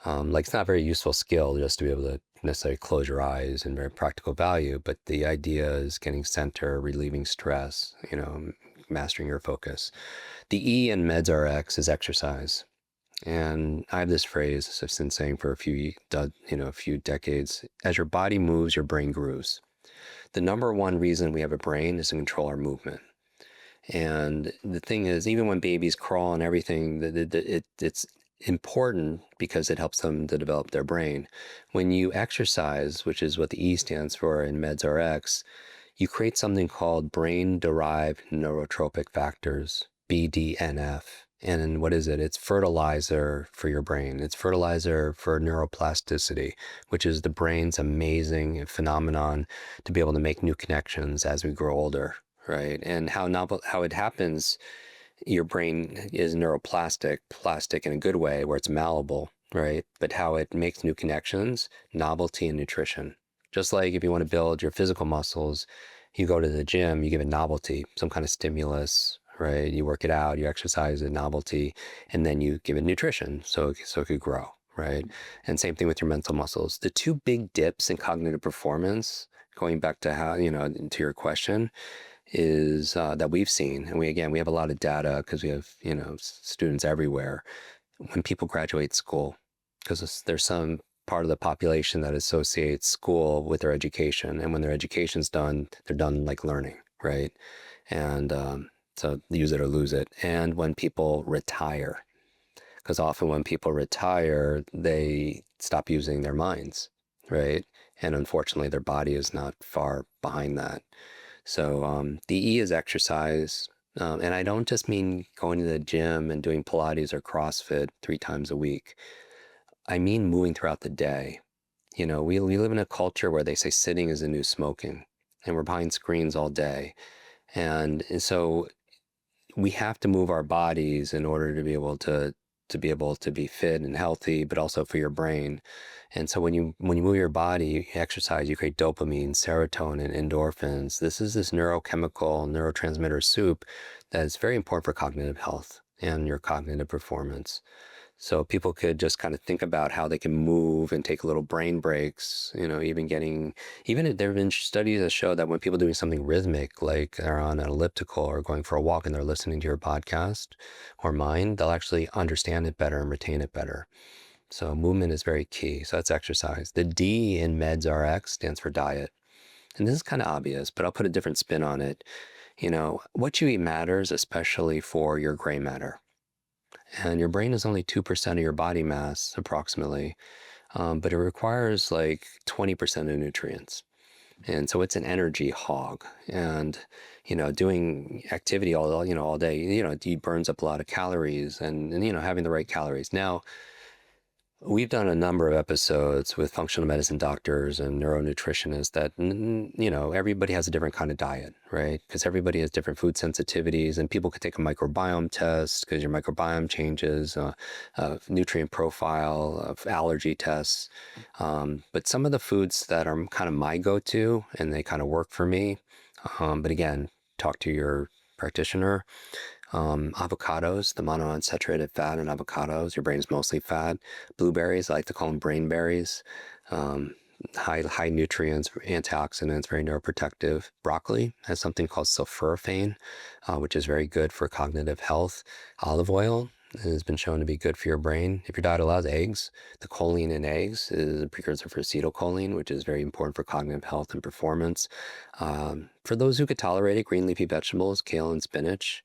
Like it's not a very useful skill just to be able to necessarily close your eyes, and very practical value, but the idea is getting center, relieving stress, mastering your focus. The E in Meds RX is exercise. And I have this phrase I've been saying for a few decades: as your body moves, your brain grooves. The number one reason we have a brain is to control our movement. And the thing is, even when babies crawl and everything, it's important because it helps them to develop their brain. When you exercise, which is what the E stands for in Meds RX, you create something called brain-derived neurotropic factors, BDNF. And what is it? It's fertilizer for your brain. It's fertilizer for neuroplasticity, which is the brain's amazing phenomenon to be able to make new connections as we grow older, right? And how it happens, your brain is neuroplastic, plastic in a good way, where it's malleable, right? But how it makes new connections, novelty and nutrition. Just like if you want to build your physical muscles, you go to the gym, you give it novelty, some kind of stimulus, right? You work it out, you exercise it, novelty, and then you give it nutrition so it could grow, right? And same thing with your mental muscles. The two big dips in cognitive performance, going back to how, to your question, is that we've seen, and we have a lot of data because we have, students everywhere. When people graduate school, because there's some part of the population that associates school with their education, and when their education's done, they're done like learning, right? And so use it or lose it. And when people retire, because often when people retire, they stop using their minds, right? And unfortunately, their body is not far behind that. So the E is exercise. And I don't just mean going to the gym and doing Pilates or CrossFit 3 times a week. I mean moving throughout the day. We live in a culture where they say sitting is the new smoking. and we're behind screens all day. And so we have to move our bodies in order to be able to be fit and healthy, but also for your brain. And so when you move your body, you exercise, you create dopamine, serotonin, endorphins. This is this neurochemical neurotransmitter soup that is very important for cognitive health and your cognitive performance. So people could just kind of think about how they can move and take little brain breaks, even there have been studies that show that when people doing something rhythmic, like they're on an elliptical or going for a walk and they're listening to your podcast or mine, they'll actually understand it better and retain it better. So movement is very key. So that's exercise. The D in MEDS RX stands for diet. And this is kind of obvious, but I'll put a different spin on it. What you eat matters, especially for your gray matter. And your brain is only 2% of your body mass, approximately, but it requires like 20% of nutrients. And so it's an energy hog. And, doing activity all day, it burns up a lot of calories and having the right calories. Now, we've done a number of episodes with functional medicine doctors and neuronutritionists that, everybody has a different kind of diet, right? Because everybody has different food sensitivities, and people could take a microbiome test because your microbiome changes, nutrient profile, of allergy tests. But some of the foods that are kind of my go-to and they kind of work for me, but again, talk to your practitioner. Avocados, the monounsaturated fat in avocados, your brain is mostly fat. Blueberries, I like to call them brain berries. High nutrients, antioxidants, very neuroprotective. Broccoli has something called sulforaphane, which is very good for cognitive health. Olive oil has been shown to be good for your brain. If your diet allows eggs, the choline in eggs is a precursor for acetylcholine, which is very important for cognitive health and performance. For those who could tolerate it, green leafy vegetables, kale and spinach,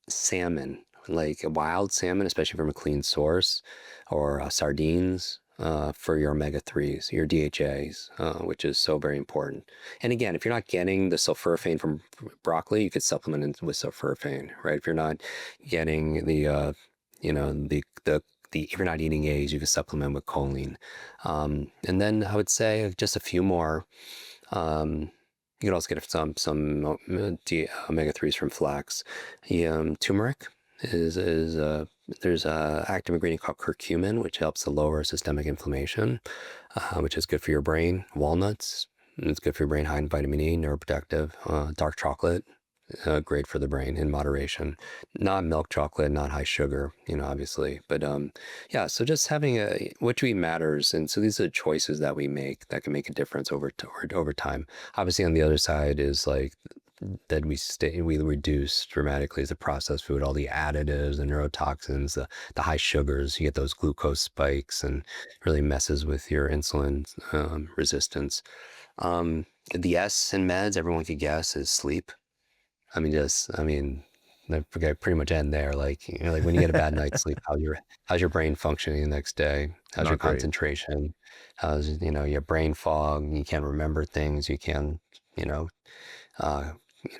salmon, like a wild salmon, especially from a clean source, or sardines, for your omega-3s, your DHAs, which is so very important. And again, if you're not getting the sulforaphane from broccoli, you could supplement it with sulforaphane, right? If you're not getting if you're not eating A's, you can supplement with choline. And then I would say just a few more. You can also get some omega-3s from flax. Turmeric there's a active ingredient called curcumin, which helps to lower systemic inflammation, which is good for your brain. Walnuts, it's good for your brain, high in vitamin E, neuroprotective. Dark chocolate, great for the brain in moderation. Not milk chocolate, not high sugar, obviously. But yeah, so just having what we eat matters. And so these are the choices that we make that can make a difference over time. Obviously, on the other side is like that we reduce dramatically is the processed food, all the additives, the neurotoxins, the high sugars. You get those glucose spikes and really messes with your insulin resistance. The S in meds, everyone could guess, is sleep. I pretty much end there. Like when you get a bad night's sleep, how's your brain functioning the next day? How's your concentration? How's your brain fog? You can't remember things. You can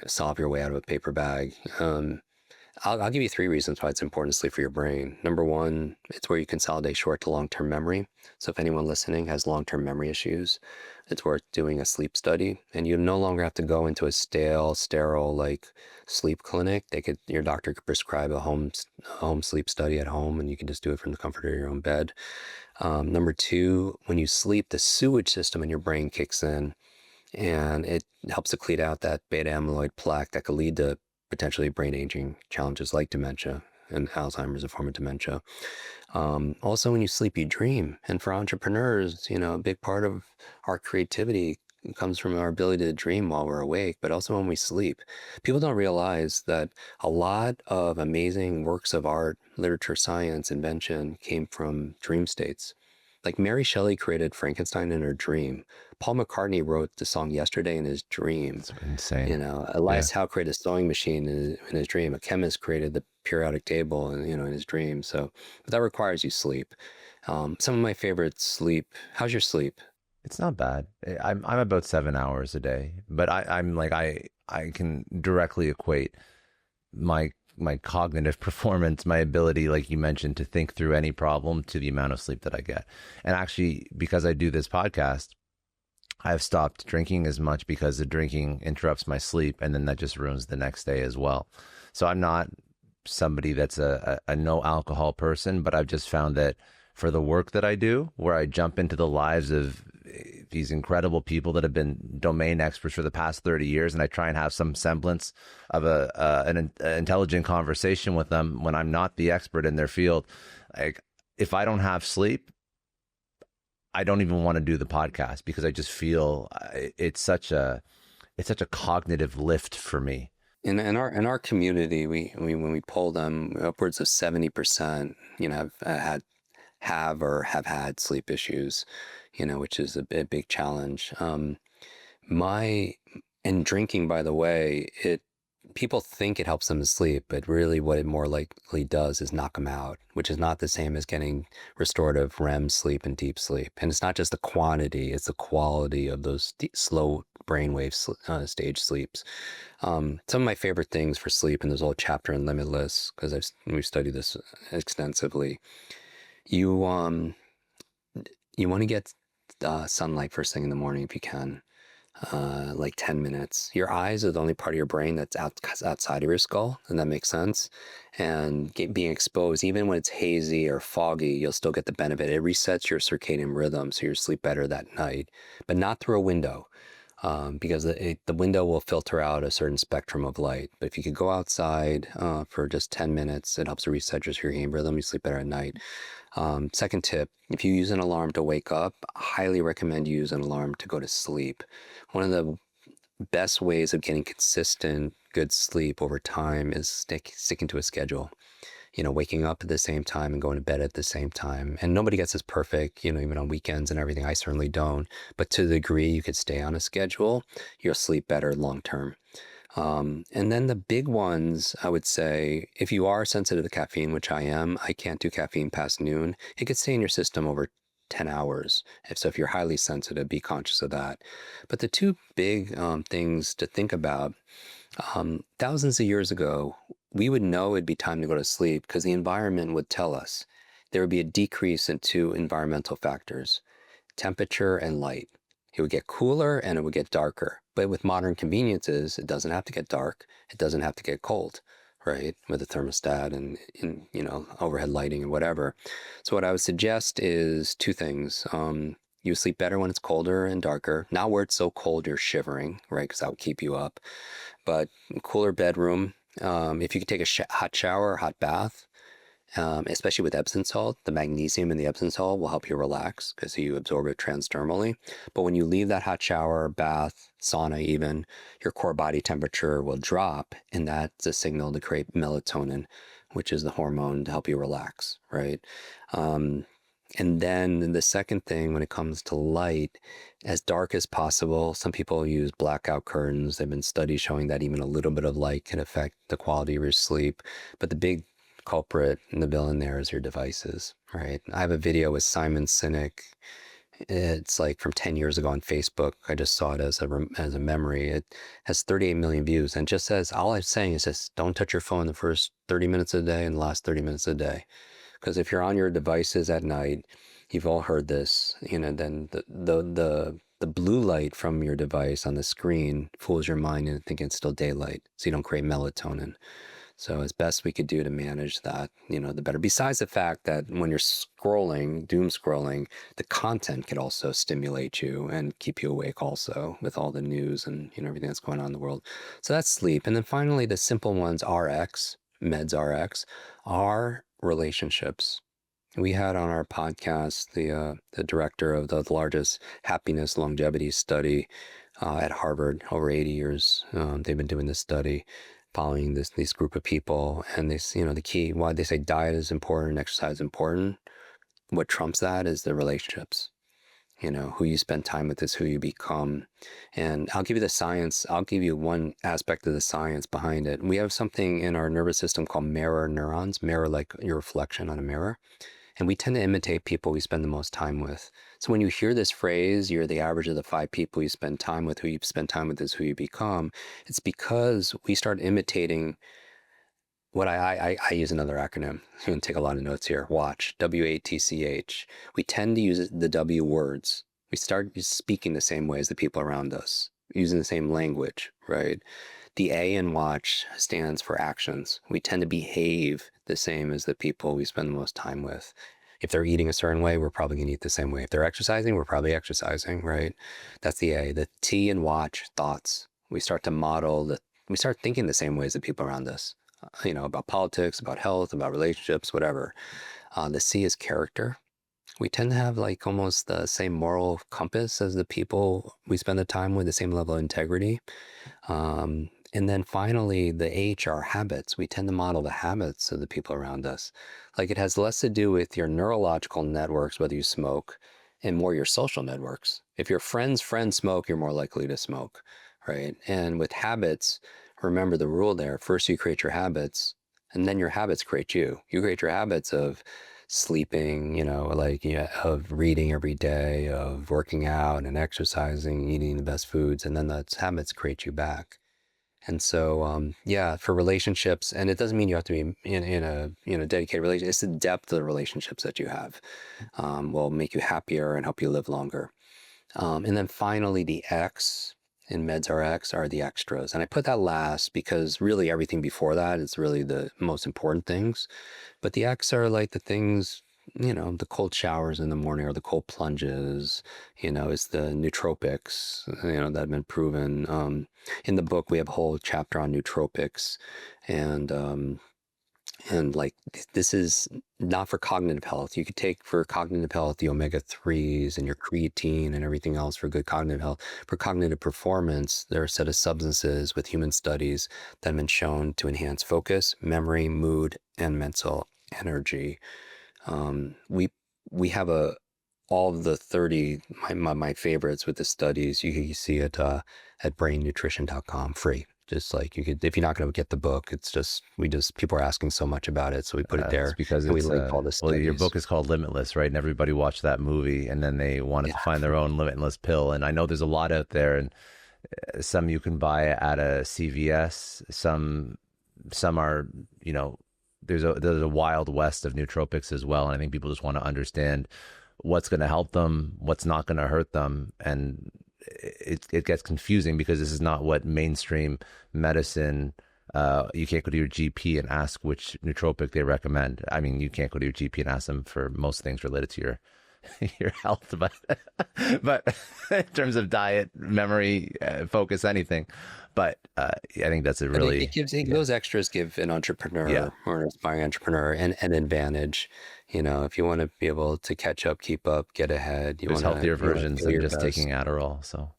solve your way out of a paper bag. I'll give you 3 reasons why it's important to sleep for your brain. Number 1, it's where you consolidate short to long-term memory. So if anyone listening has long-term memory issues, it's worth doing a sleep study. And you no longer have to go into a sterile like sleep clinic. Your doctor could prescribe a home sleep study at home, and you can just do it from the comfort of your own bed. Number 2, when you sleep, the sewage system in your brain kicks in, and it helps to clean out that beta amyloid plaque that could lead to potentially brain aging challenges like dementia, and Alzheimer's, a form of dementia. Also, when you sleep, you dream. And for entrepreneurs, a big part of our creativity comes from our ability to dream while we're awake, but also when we sleep. People don't realize that a lot of amazing works of art, literature, science, invention came from dream states. Like Mary Shelley created Frankenstein in her dream. Paul McCartney wrote the song Yesterday in his dream. It's insane. Elias Howe created a sewing machine in his dream. A chemist created the periodic table in his dream. So that requires you sleep. Some of my favorite sleep. How's your sleep? It's not bad. I'm about 7 hours a day, but I can directly equate my cognitive performance, my ability, like you mentioned, to think through any problem to the amount of sleep that I get. And actually, because I do this podcast, I've stopped drinking as much because the drinking interrupts my sleep, and then that just ruins the next day as well. So I'm not somebody that's a no alcohol person, but I've just found that for the work that I do, where I jump into the lives of these incredible people that have been domain experts for the past 30 years, and I try and have some semblance of an intelligent conversation with them when I'm not the expert in their field. Like, if I don't have sleep, I don't even want to do the podcast because I just feel it's such a cognitive lift for me. In our community, we when we poll them, upwards of 70%, have had sleep issues, which is a big challenge. My and drinking, by the way, people think it helps them to sleep, but really what it more likely does is knock them out, which is not the same as getting restorative REM sleep and deep sleep. And it's not just the quantity, it's the quality of those slow brainwave stage sleeps. Some of my favorite things for sleep, and there's a whole chapter in Limitless, because we've studied this extensively. You you want to get sunlight first thing in the morning if you can. Like 10 minutes. Your eyes are the only part of your brain that's outside of your skull, and that makes sense. And being exposed, even when it's hazy or foggy, you'll still get the benefit. It resets your circadian rhythm, so you sleep better that night, but not through a window. Because the window will filter out a certain spectrum of light. But if you could go outside for just 10 minutes, it helps to reset your circadian rhythm. You sleep better at night. Second tip, if you use an alarm to wake up, I highly recommend you use an alarm to go to sleep. One of the best ways of getting consistent, good sleep over time is sticking to a schedule. Waking up at the same time and going to bed at the same time. And nobody gets this perfect, even on weekends and everything. I certainly don't. But to the degree you could stay on a schedule, you'll sleep better long term. And then the big ones, I would say, if you are sensitive to caffeine, which I am, I can't do caffeine past noon. It could stay in your system over 10 hours. If you're highly sensitive, be conscious of that. But the two big things to think about, thousands of years ago, we would know it'd be time to go to sleep because the environment would tell us. There would be a decrease in two environmental factors, temperature and light. It would get cooler and it would get darker. But with modern conveniences, it doesn't have to get dark. It doesn't have to get cold, right? With a thermostat and overhead lighting and whatever. So what I would suggest is two things. You sleep better when it's colder and darker. Not where it's so cold you're shivering, right? Because that would keep you up. But cooler bedroom. If you could take a hot shower, hot bath, especially with Epsom salt, the magnesium in the Epsom salt will help you relax because you absorb it transdermally. But when you leave that hot shower, bath, sauna even, your core body temperature will drop, and that's a signal to create melatonin, which is the hormone to help you relax, right? And then the second thing, when it comes to light, as dark as possible. Some people use blackout curtains. There have been studies showing that even a little bit of light can affect the quality of your sleep. But the big culprit in the villain there is your devices, right? I have a video with Simon Sinek. It's like from 10 years ago on Facebook. I just saw it as a memory. It has 38 million views, and just says, all I'm saying is just don't touch your phone the first 30 minutes of the day and the last 30 minutes of the day. Because if you're on your devices at night, you've all heard this, then the blue light from your device on the screen fools your mind into thinking it's still daylight, so you don't create melatonin. So as best we could do to manage that, the better. Besides the fact that when you're scrolling, doom scrolling, the content can also stimulate you and keep you awake also with all the news and everything that's going on in the world. So that's sleep. And then finally, the simple ones, meds RX, are relationships. We had on our podcast the director of the largest happiness longevity study at Harvard, over 80 years. They've been doing this study, following this group of people, and the key why they say diet is important, exercise is important. What trumps that is the relationships. Who you spend time with is who you become. And I'll give you the science. I'll give you one aspect of the science behind it. We have something in our nervous system called mirror neurons, mirror like your reflection on a mirror. And we tend to imitate people we spend the most time with. So when you hear this phrase, you're the average of the 5 people you spend time with, who you spend time with is who you become, it's because we start imitating what I use another acronym. I'm going to take a lot of notes here. WATCH, WATCH. We tend to use the W words. We start speaking the same way as the people around us, using the same language, right? The A in watch stands for actions. We tend to behave the same as the people we spend the most time with. If they're eating a certain way, we're probably going to eat the same way. If they're exercising, we're probably exercising, right? That's the A. The T in watch, thoughts. We start to we start thinking the same way as the people around us, about politics, about health, about relationships, whatever. The C is character. We tend to have like almost the same moral compass as the people we spend the time with, the same level of integrity. And then finally, the H are habits. We tend to model the habits of the people around us. Like it has less to do with your neurological networks, whether you smoke, and more your social networks. If your friends smoke, you're more likely to smoke, right? And with habits, remember the rule there. First, you create your habits, and then your habits create you. You create your habits of sleeping, of reading every day, of working out and exercising, eating the best foods, and then those habits create you back. And so, for relationships, and it doesn't mean you have to be in a dedicated relationship. It's the depth of the relationships that you have will make you happier and help you live longer. And then finally, the X in Meds RX are the extras. And I put that last because really everything before that is really the most important things. But the X are like the things, the cold showers in the morning or the cold plunges, it's the nootropics, that have been proven. In the book, we have a whole chapter on nootropics and like this is not for cognitive health. You could take for cognitive health the omega-3s and your creatine and everything else for good cognitive health. For cognitive performance, there are a set of substances with human studies that have been shown to enhance focus, memory, mood, and mental energy. We have all of the 30 my favorites with the studies. You see it at brainnutrition.com free. Just like you could, if you're not going to get the book, it's just people are asking so much about it, so we put it there. It's because we link all this. Well, your book is called Limitless, right? And everybody watched that movie, and then they wanted to find their own limitless pill. And I know there's a lot out there, and some you can buy at a CVS. Some are, there's a wild west of nootropics as well. And I think people just want to understand what's going to help them, what's not going to hurt them, and it gets confusing because this is not what mainstream medicine. You can't go to your GP and ask which nootropic they recommend. I mean, you can't go to your GP and ask them for most things related to your health, but in terms of diet, memory, focus, anything. But I think that's a really those extras give an entrepreneur or an aspiring entrepreneur an advantage. If you want to be able to catch up, keep up, get ahead, there's healthier versions than just taking Adderall. So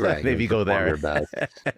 right, maybe go there,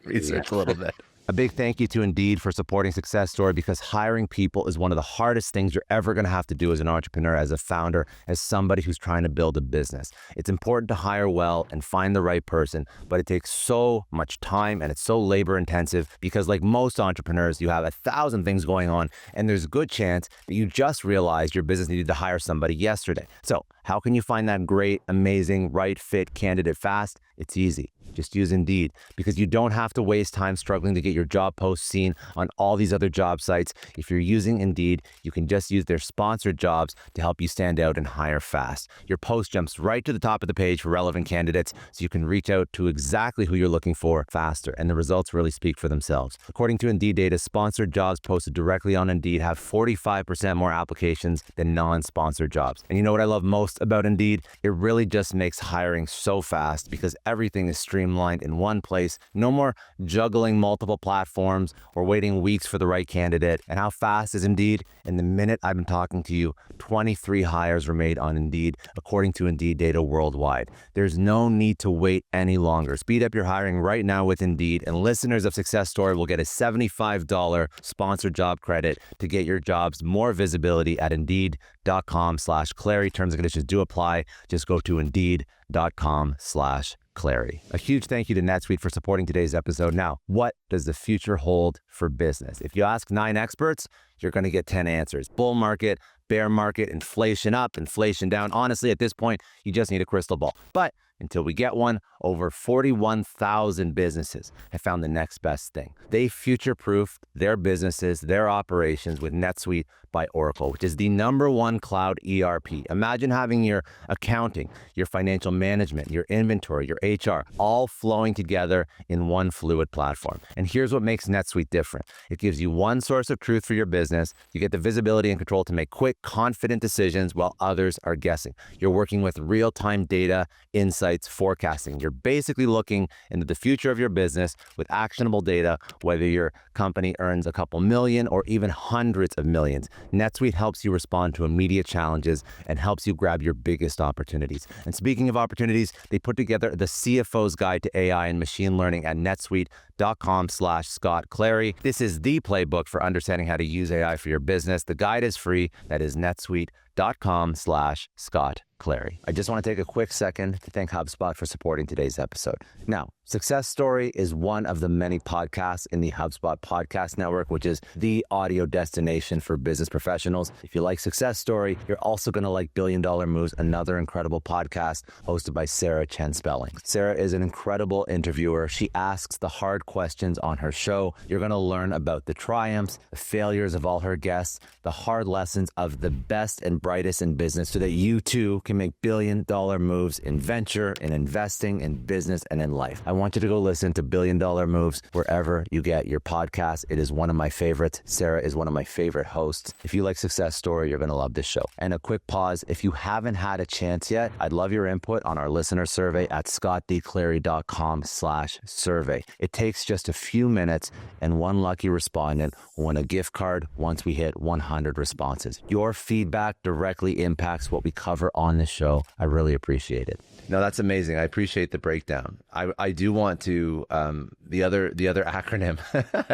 research a little bit. A big thank you to Indeed for supporting Success Story, because hiring people is one of the hardest things you're ever going to have to do as an entrepreneur, as a founder, as somebody who's trying to build a business. It's important to hire well and find the right person, but it takes so much time and it's so labor intensive because, like most entrepreneurs, you have 1,000 things going on, and there's a good chance that you just realized your business needed to hire somebody yesterday. So how can you find that great, amazing, right fit candidate fast? It's easy. Just use Indeed, because you don't have to waste time struggling to get your job posts seen on all these other job sites. If you're using Indeed, you can just use their sponsored jobs to help you stand out and hire fast. Your post jumps right to the top of the page for relevant candidates, so you can reach out to exactly who you're looking for faster, and the results really speak for themselves. According to Indeed data, sponsored jobs posted directly on Indeed have 45% more applications than non-sponsored jobs. And you know what I love most about Indeed? It really just makes hiring so fast, because everything is streamlined in one place. No more juggling multiple platforms or waiting weeks for the right candidate. And how fast is Indeed? In the minute I've been talking to you, 23 hires were made on Indeed, according to Indeed data worldwide. There's no need to wait any longer. Speed up your hiring right now with Indeed, and listeners of Success Story will get a $75 sponsored job credit to get your jobs more visibility at Indeed.com/Clary. Terms and conditions do apply. Just go to Indeed.com/Clary. A huge thank you to NetSuite for supporting today's episode. Now, what does the future hold for business? If you ask 9 experts, you're going to get 10 answers. Bull market, bear market, inflation up, inflation down. Honestly, at this point, you just need a crystal ball. But until we get one. Over 41,000 businesses have found the next best thing. They future-proofed their businesses, their operations with NetSuite by Oracle, which is the #1 cloud ERP. Imagine having your accounting, your financial management, your inventory, your HR, all flowing together in one fluid platform. And here's what makes NetSuite different. It gives you one source of truth for your business. You get the visibility and control to make quick, confident decisions while others are guessing. You're working with real-time data, insights, forecasting. You're basically looking into the future of your business with actionable data, whether your company earns a couple million or even hundreds of millions. NetSuite helps you respond to immediate challenges and helps you grab your biggest opportunities. And speaking of opportunities, they put together the CFO's Guide to AI and Machine Learning at netsuite.com/Scott Clary. This is the playbook for understanding how to use AI for your business. The guide is free. That is netsuite.com/Scott Clary. I just want to take a quick second to thank HubSpot for supporting today's episode. Now, Success Story is one of the many podcasts in the HubSpot podcast network, which is the audio destination for business professionals. If you like Success Story, you're also going to like Billion Dollar Moves, another incredible podcast hosted by Sarah Chen Spelling. Sarah is an incredible interviewer. She asks the hard questions on her show. You're going to learn about the triumphs, the failures of all her guests, the hard lessons of the best and brightest in business so that you too can make billion-dollar moves in venture, in investing, in business, and in life. I want you to go listen to Billion Dollar Moves wherever you get your podcast. It is one of my favorites. Sarah is one of my favorite hosts. If you like Success Story, you're going to love this show. And a quick pause. If you haven't had a chance yet, I'd love your input on our listener survey at scottdclary.com/survey. It takes just a few minutes, and one lucky respondent will win a gift card once we hit 100 responses. Your feedback directly impacts what we cover on this show. I really appreciate it. No, that's amazing. I appreciate the breakdown. I do want to the other acronym.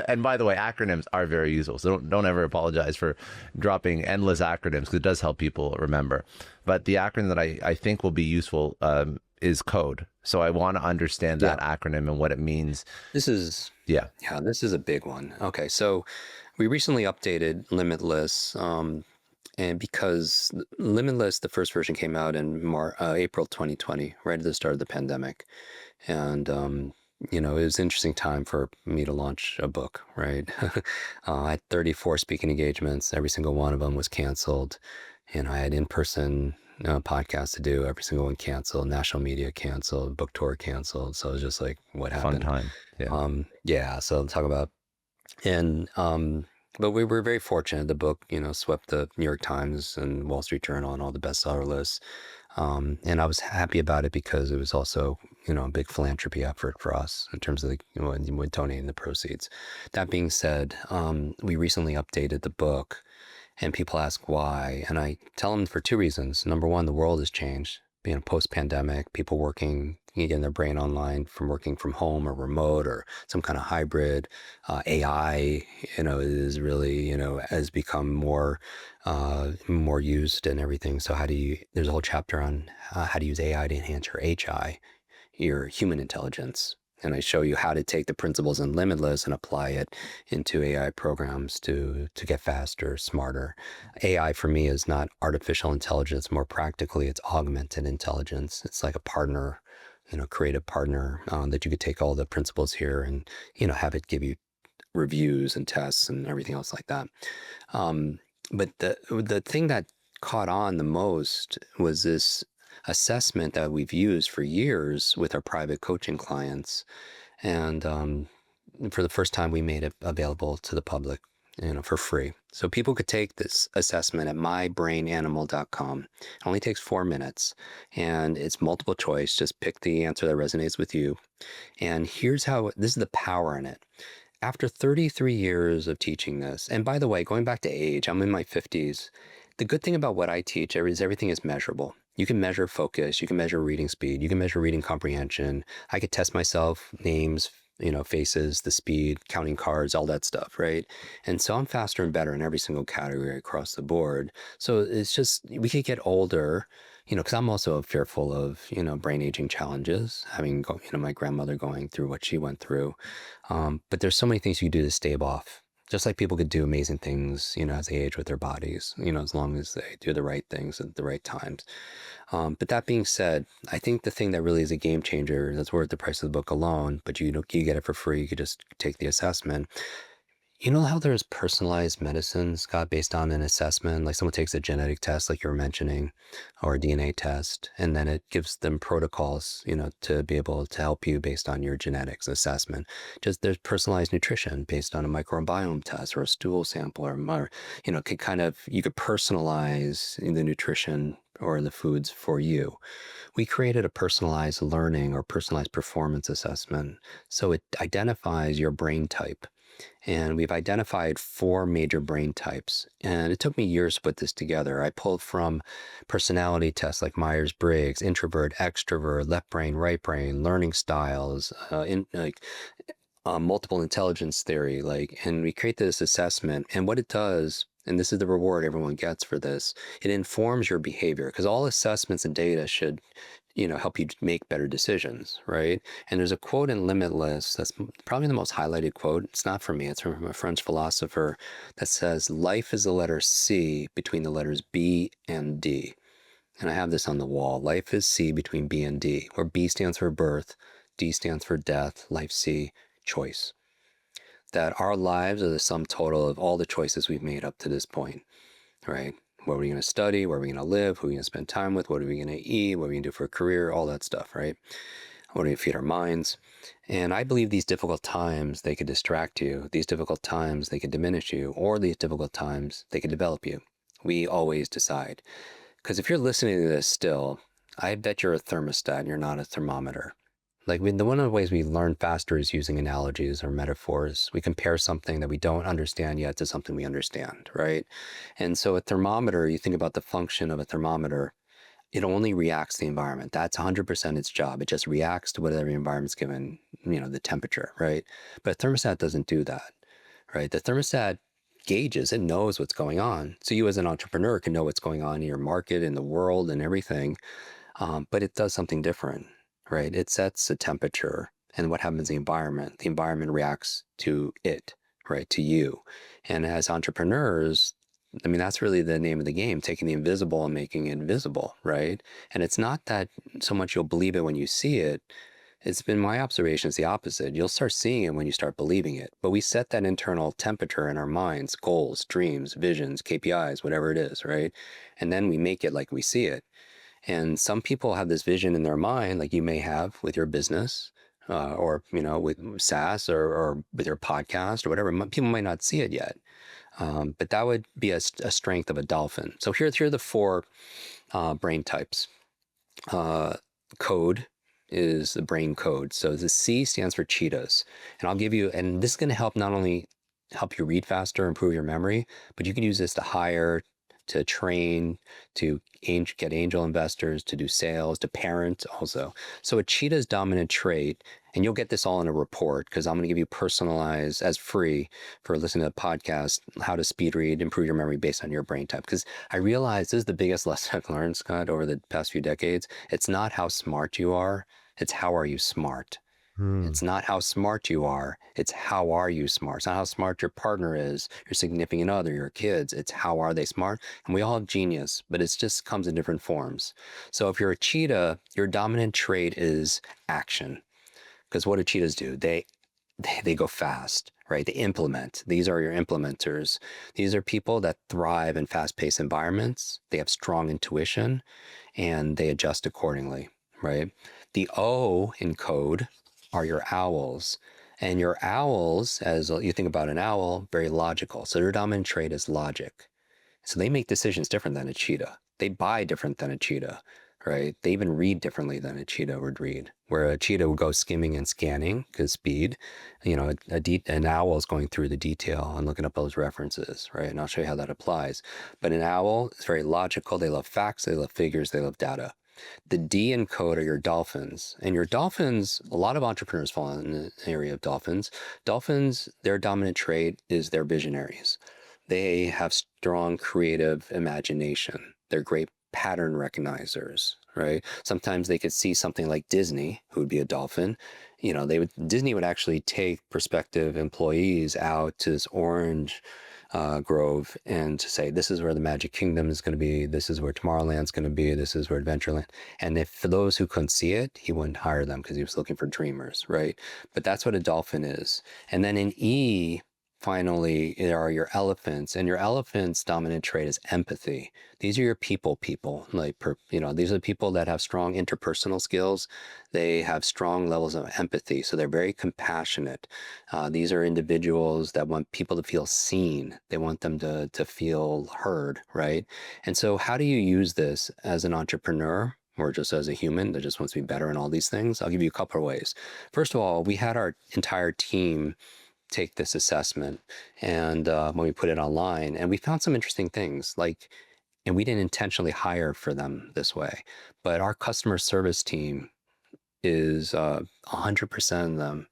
And by the way, acronyms are very useful. So don't ever apologize for dropping endless acronyms because it does help people remember. But the acronym that I think will be useful is C.O.D.E. So I want to understand that acronym and what it means. This is this is a big one. Okay, so we recently updated Limitless. And because Limitless, the first version came out in April 2020, right at the start of the pandemic. And, it was an interesting time for me to launch a book, right? I had 34 speaking engagements. Every single one of them was canceled. And I had in-person podcasts to do. Every single one canceled. National media canceled. Book tour canceled. So it was just like, what happened? Fun time. So I'll talk about. And but we were very fortunate. The book, swept the New York Times and Wall Street Journal and all the bestseller lists. And I was happy about it because it was also, a big philanthropy effort for us in terms of when donating the proceeds. That being said, we recently updated the book, and people ask why, and I tell them for two reasons. Number one, the world has changed. Post-pandemic, people working, getting their brain online from working from home or remote or some kind of hybrid. AI, is really, has become more used and everything. So there's a whole chapter on how to use AI to enhance your HI, your human intelligence. And I show you how to take the principles in Limitless and apply it into AI programs to get faster, smarter. AI for me is not artificial intelligence. More practically, it's augmented intelligence. It's like a partner, creative partner that you could take all the principles here and, have it give you reviews and tests and everything else like that. But the thing that caught on the most was this assessment that we've used for years with our private coaching clients. And for the first time, we made it available to the public, for free. So people could take this assessment at mybrainanimal.com. It only takes 4 minutes and it's multiple choice. Just pick the answer that resonates with you. And this is the power in it. After 33 years of teaching this, and by the way, going back to age, I'm in my 50s. The good thing about what I teach is everything is measurable. You can measure focus, you can measure reading speed, you can measure reading comprehension. I could test myself, names, faces, the speed, counting cards, all that stuff, right? And so I'm faster and better in every single category across the board. So it's just, we could get older, because I'm also fearful of, brain aging challenges, my grandmother going through what she went through. But there's so many things you do to stave off Just like people could do amazing things, as they age with their bodies, as long as they do the right things at the right times. But that being said, I think the thing that really is a game changer that's worth the price of the book alone, but you get it for free. You could just take the assessment. You know how there's personalized medicine, Scott, based on an assessment? Like someone takes a genetic test, like you were mentioning, or a DNA test, and then it gives them protocols, to be able to help you based on your genetics assessment. Just there's personalized nutrition based on a microbiome test or a stool sample or could you could personalize the nutrition or the foods for you. We created a personalized learning or personalized performance assessment. So it identifies your brain type. And we've identified 4 major brain types. And it took me years to put this together. I pulled from personality tests like Myers-Briggs, introvert, extrovert, left brain, right brain, learning styles, multiple intelligence theory, and we create this assessment. And what it does, and this is the reward everyone gets for this, it informs your behavior, because all assessments and data should help you make better decisions, right? And there's a quote in Limitless that's probably the most highlighted quote. It's not from me, it's from a French philosopher that says, life is the letter C between the letters B and D. And I have this on the wall. Life is C between B and D, where B stands for birth, D stands for death, life C, choice. That our lives are the sum total of all the choices we've made up to this point, right? What are we going to study? Where are we going to live? Who are we going to spend time with? What are we going to eat? What are we going to do for a career? All that stuff, right? What are we going to feed our minds? And I believe these difficult times, they could distract you. These difficult times, they could diminish you. Or these difficult times, they could develop you. We always decide. Because if you're listening to this still, I bet you're a thermostat and you're not a thermometer. One of the ways we learn faster is using analogies or metaphors. We compare something that we don't understand yet to something we understand, right? And so a thermometer, you think about the function of a thermometer, it only reacts to the environment. That's 100% its job. It just reacts to whatever the environment's given, the temperature, right? But a thermostat doesn't do that, right? The thermostat gauges, it knows what's going on. So you as an entrepreneur can know what's going on in your market, in the world and everything, but it does something different. Right? It sets a temperature, and what happens in the environment? The environment reacts to it, right? To you. And as entrepreneurs, that's really the name of the game, taking the invisible and making it visible, right? And it's not that so much you'll believe it when you see it. It's been my observation, it's the opposite. You'll start seeing it when you start believing it. But we set that internal temperature in our minds, goals, dreams, visions, KPIs, whatever it is, right? And then we make it like we see it. And some people have this vision in their mind, like you may have with your business, or with SaaS or with your podcast or whatever. People might not see it yet, but that would be a strength of a dolphin. So here are the 4 brain types. C.O.D.E is the brain code. So the C stands for cheetahs, and I'll give you. And this is going to help not only help you read faster, improve your memory, but you can use this to hire, to train, to get angel investors, to do sales, to parent also. So a cheetah's dominant trait, and you'll get this all in a report, because I'm going to give you personalized as free for listening to the podcast, how to speed read, improve your memory based on your brain type. Because I realize this is the biggest lesson I've learned, Scott, over the past few decades. It's not how smart you are, it's how are you smart. It's not how smart you are, it's how are you smart. It's not how smart your partner is, your significant other, your kids. It's how are they smart. And we all have genius, but it just comes in different forms. So if you're a cheetah, your dominant trait is action. Because what do cheetahs do? They go fast, right? They implement. These are your implementers. These are people that thrive in fast-paced environments. They have strong intuition, and they adjust accordingly, right? The O in code are your owls. And your owls, as you think about an owl, very logical. So their dominant trait is logic. So they make decisions different than a cheetah. They buy different than a cheetah, right? They even read differently than a cheetah would read. Where a cheetah would go skimming and scanning because speed, an owl is going through the detail and looking up those references, right? And I'll show you how that applies. But an owl is very logical. They love facts, they love figures, they love data. The D in code are your dolphins. And your dolphins, a lot of entrepreneurs fall in the area of dolphins. Dolphins, their dominant trait is they're visionaries. They have strong creative imagination. They're great pattern recognizers, right? Sometimes they could see something like Disney, who would be a dolphin. Disney would actually take prospective employees out to this orange grove and to say, this is where the Magic Kingdom is going to be. This is where Tomorrowland's going to be. This is where Adventureland. And if for those who couldn't see it, he wouldn't hire them because he was looking for dreamers, right? But that's what a dolphin is. And then in E, finally, there are your elephants, and your elephant's dominant trait is empathy. These are your people, like, these are the people that have strong interpersonal skills. They have strong levels of empathy, so they're very compassionate. These are individuals that want people to feel seen. They want them to feel heard, right? And so how do you use this as an entrepreneur? Or just as a human that just wants to be better in all these things? I'll give you a couple of ways. First of all, we had our entire team take this assessment, and when we put it online, and we found some interesting things, like, and we didn't intentionally hire for them this way, but our customer service team is 100% of them.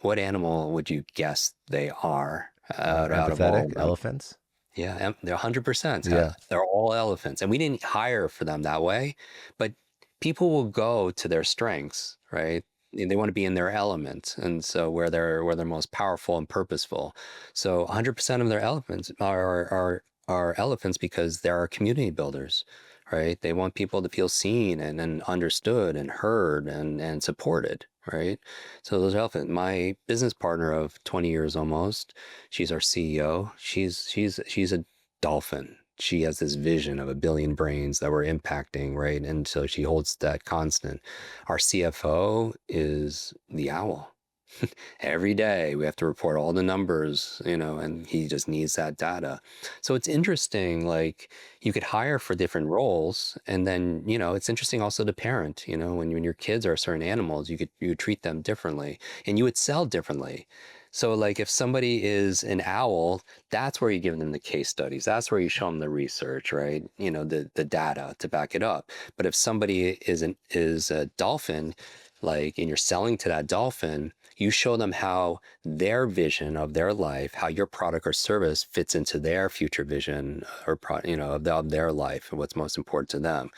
What animal would you guess they are out of all of Empathetic them? elephants. Yeah, they're 100%. Yeah. They're all elephants. And we didn't hire for them that way, but people will go to their strengths, right? They want to be in their element. And so where they're most powerful and purposeful. So 100% of their elephants are elephants because they're our community builders, right? They want people to feel seen and understood and heard and supported, right? So those are elephants. My business partner of 20 years almost, she's our CEO. She's a dolphin. She has this vision of 1 billion brains that we're impacting, right? And so she holds that constant. Our CFO is the owl. Every day we have to report all the numbers, and he just needs that data. So it's interesting, like, you could hire for different roles, and then, it's interesting also to parent, when your kids are certain animals, you treat them differently and you would sell differently. So like if somebody is an owl, that's where you give them the case studies. That's where you show them the research, right? The data to back it up. But if somebody is a dolphin, like, and you're selling to that dolphin, you show them how their vision of their life, how your product or service fits into their future vision or of their life and what's most important to them.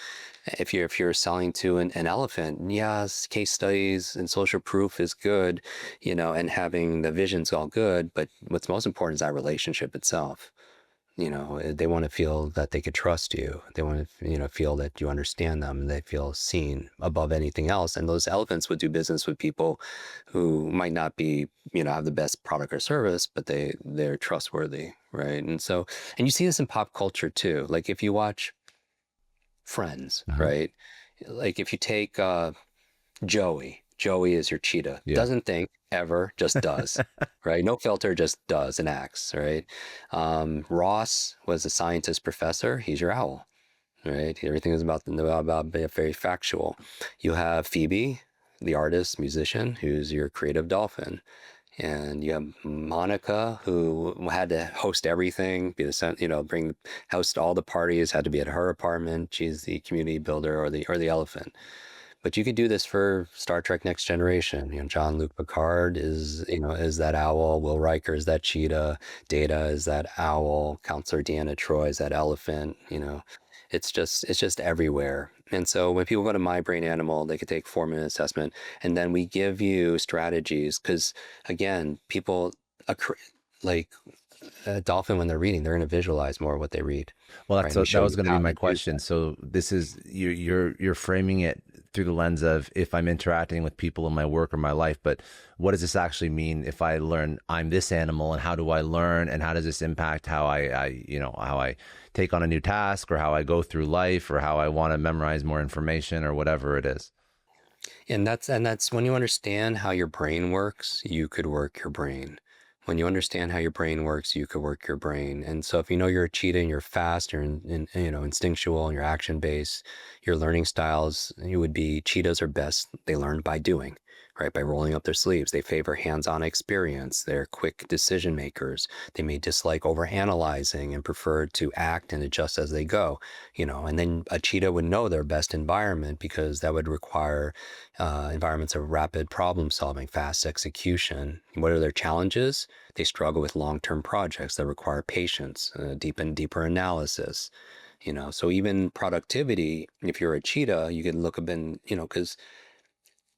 If you're selling to an elephant, yes, case studies and social proof is good, and having the vision's all good, but what's most important is that relationship itself. They want to feel that they could trust you. They want to, feel that you understand them. They feel seen above anything else. And those elephants would do business with people who might not be, have the best product or service, but they're trustworthy, right? And you see this in pop culture too. Like if you watch Friends, right? Like if you take Joey is your cheetah. Yeah. Doesn't think ever, just does, right? No filter, just does and acts, right? Ross was a scientist professor. He's your owl, right? Everything is about very factual. You have Phoebe, the artist, musician, who's your creative dolphin. And you have Monica, who had to host everything, host all the parties, had to be at her apartment. She's the community builder or the elephant. But you could do this for Star Trek Next Generation. Jean-Luc Picard is that owl. Will Riker is that cheetah. Data is that owl. Counselor Deanna Troi is that elephant. It's just everywhere. And so when people go to My Brain Animal, they could take 4-minute assessment, and then we give you strategies. Because again, people like a dolphin, when they're reading, they're going to visualize more what they read. Well, that was going to be my question. So this is you're framing it through the lens of if I'm interacting with people in my work or my life, but what does this actually mean if I learn I'm this animal, and how do I learn, and how does this impact how I take on a new task, or how I go through life, or how I want to memorize more information, or whatever it is? And that's when you understand how your brain works, you could work your brain. When you understand how your brain works, you could work your brain. And so if you're a cheetah and you're fast, you're instinctual and you're action based, your learning styles, you would be cheetahs are best. They learn by doing, right? By rolling up their sleeves. They favor hands-on experience. They're quick decision makers. They may dislike overanalyzing and prefer to act and adjust as they go, and then a cheetah would know their best environment, because that would require environments of rapid problem solving, fast execution. What are their challenges? They struggle with long-term projects that require patience, deeper analysis. So even productivity, if you're a cheetah, you can look up and, because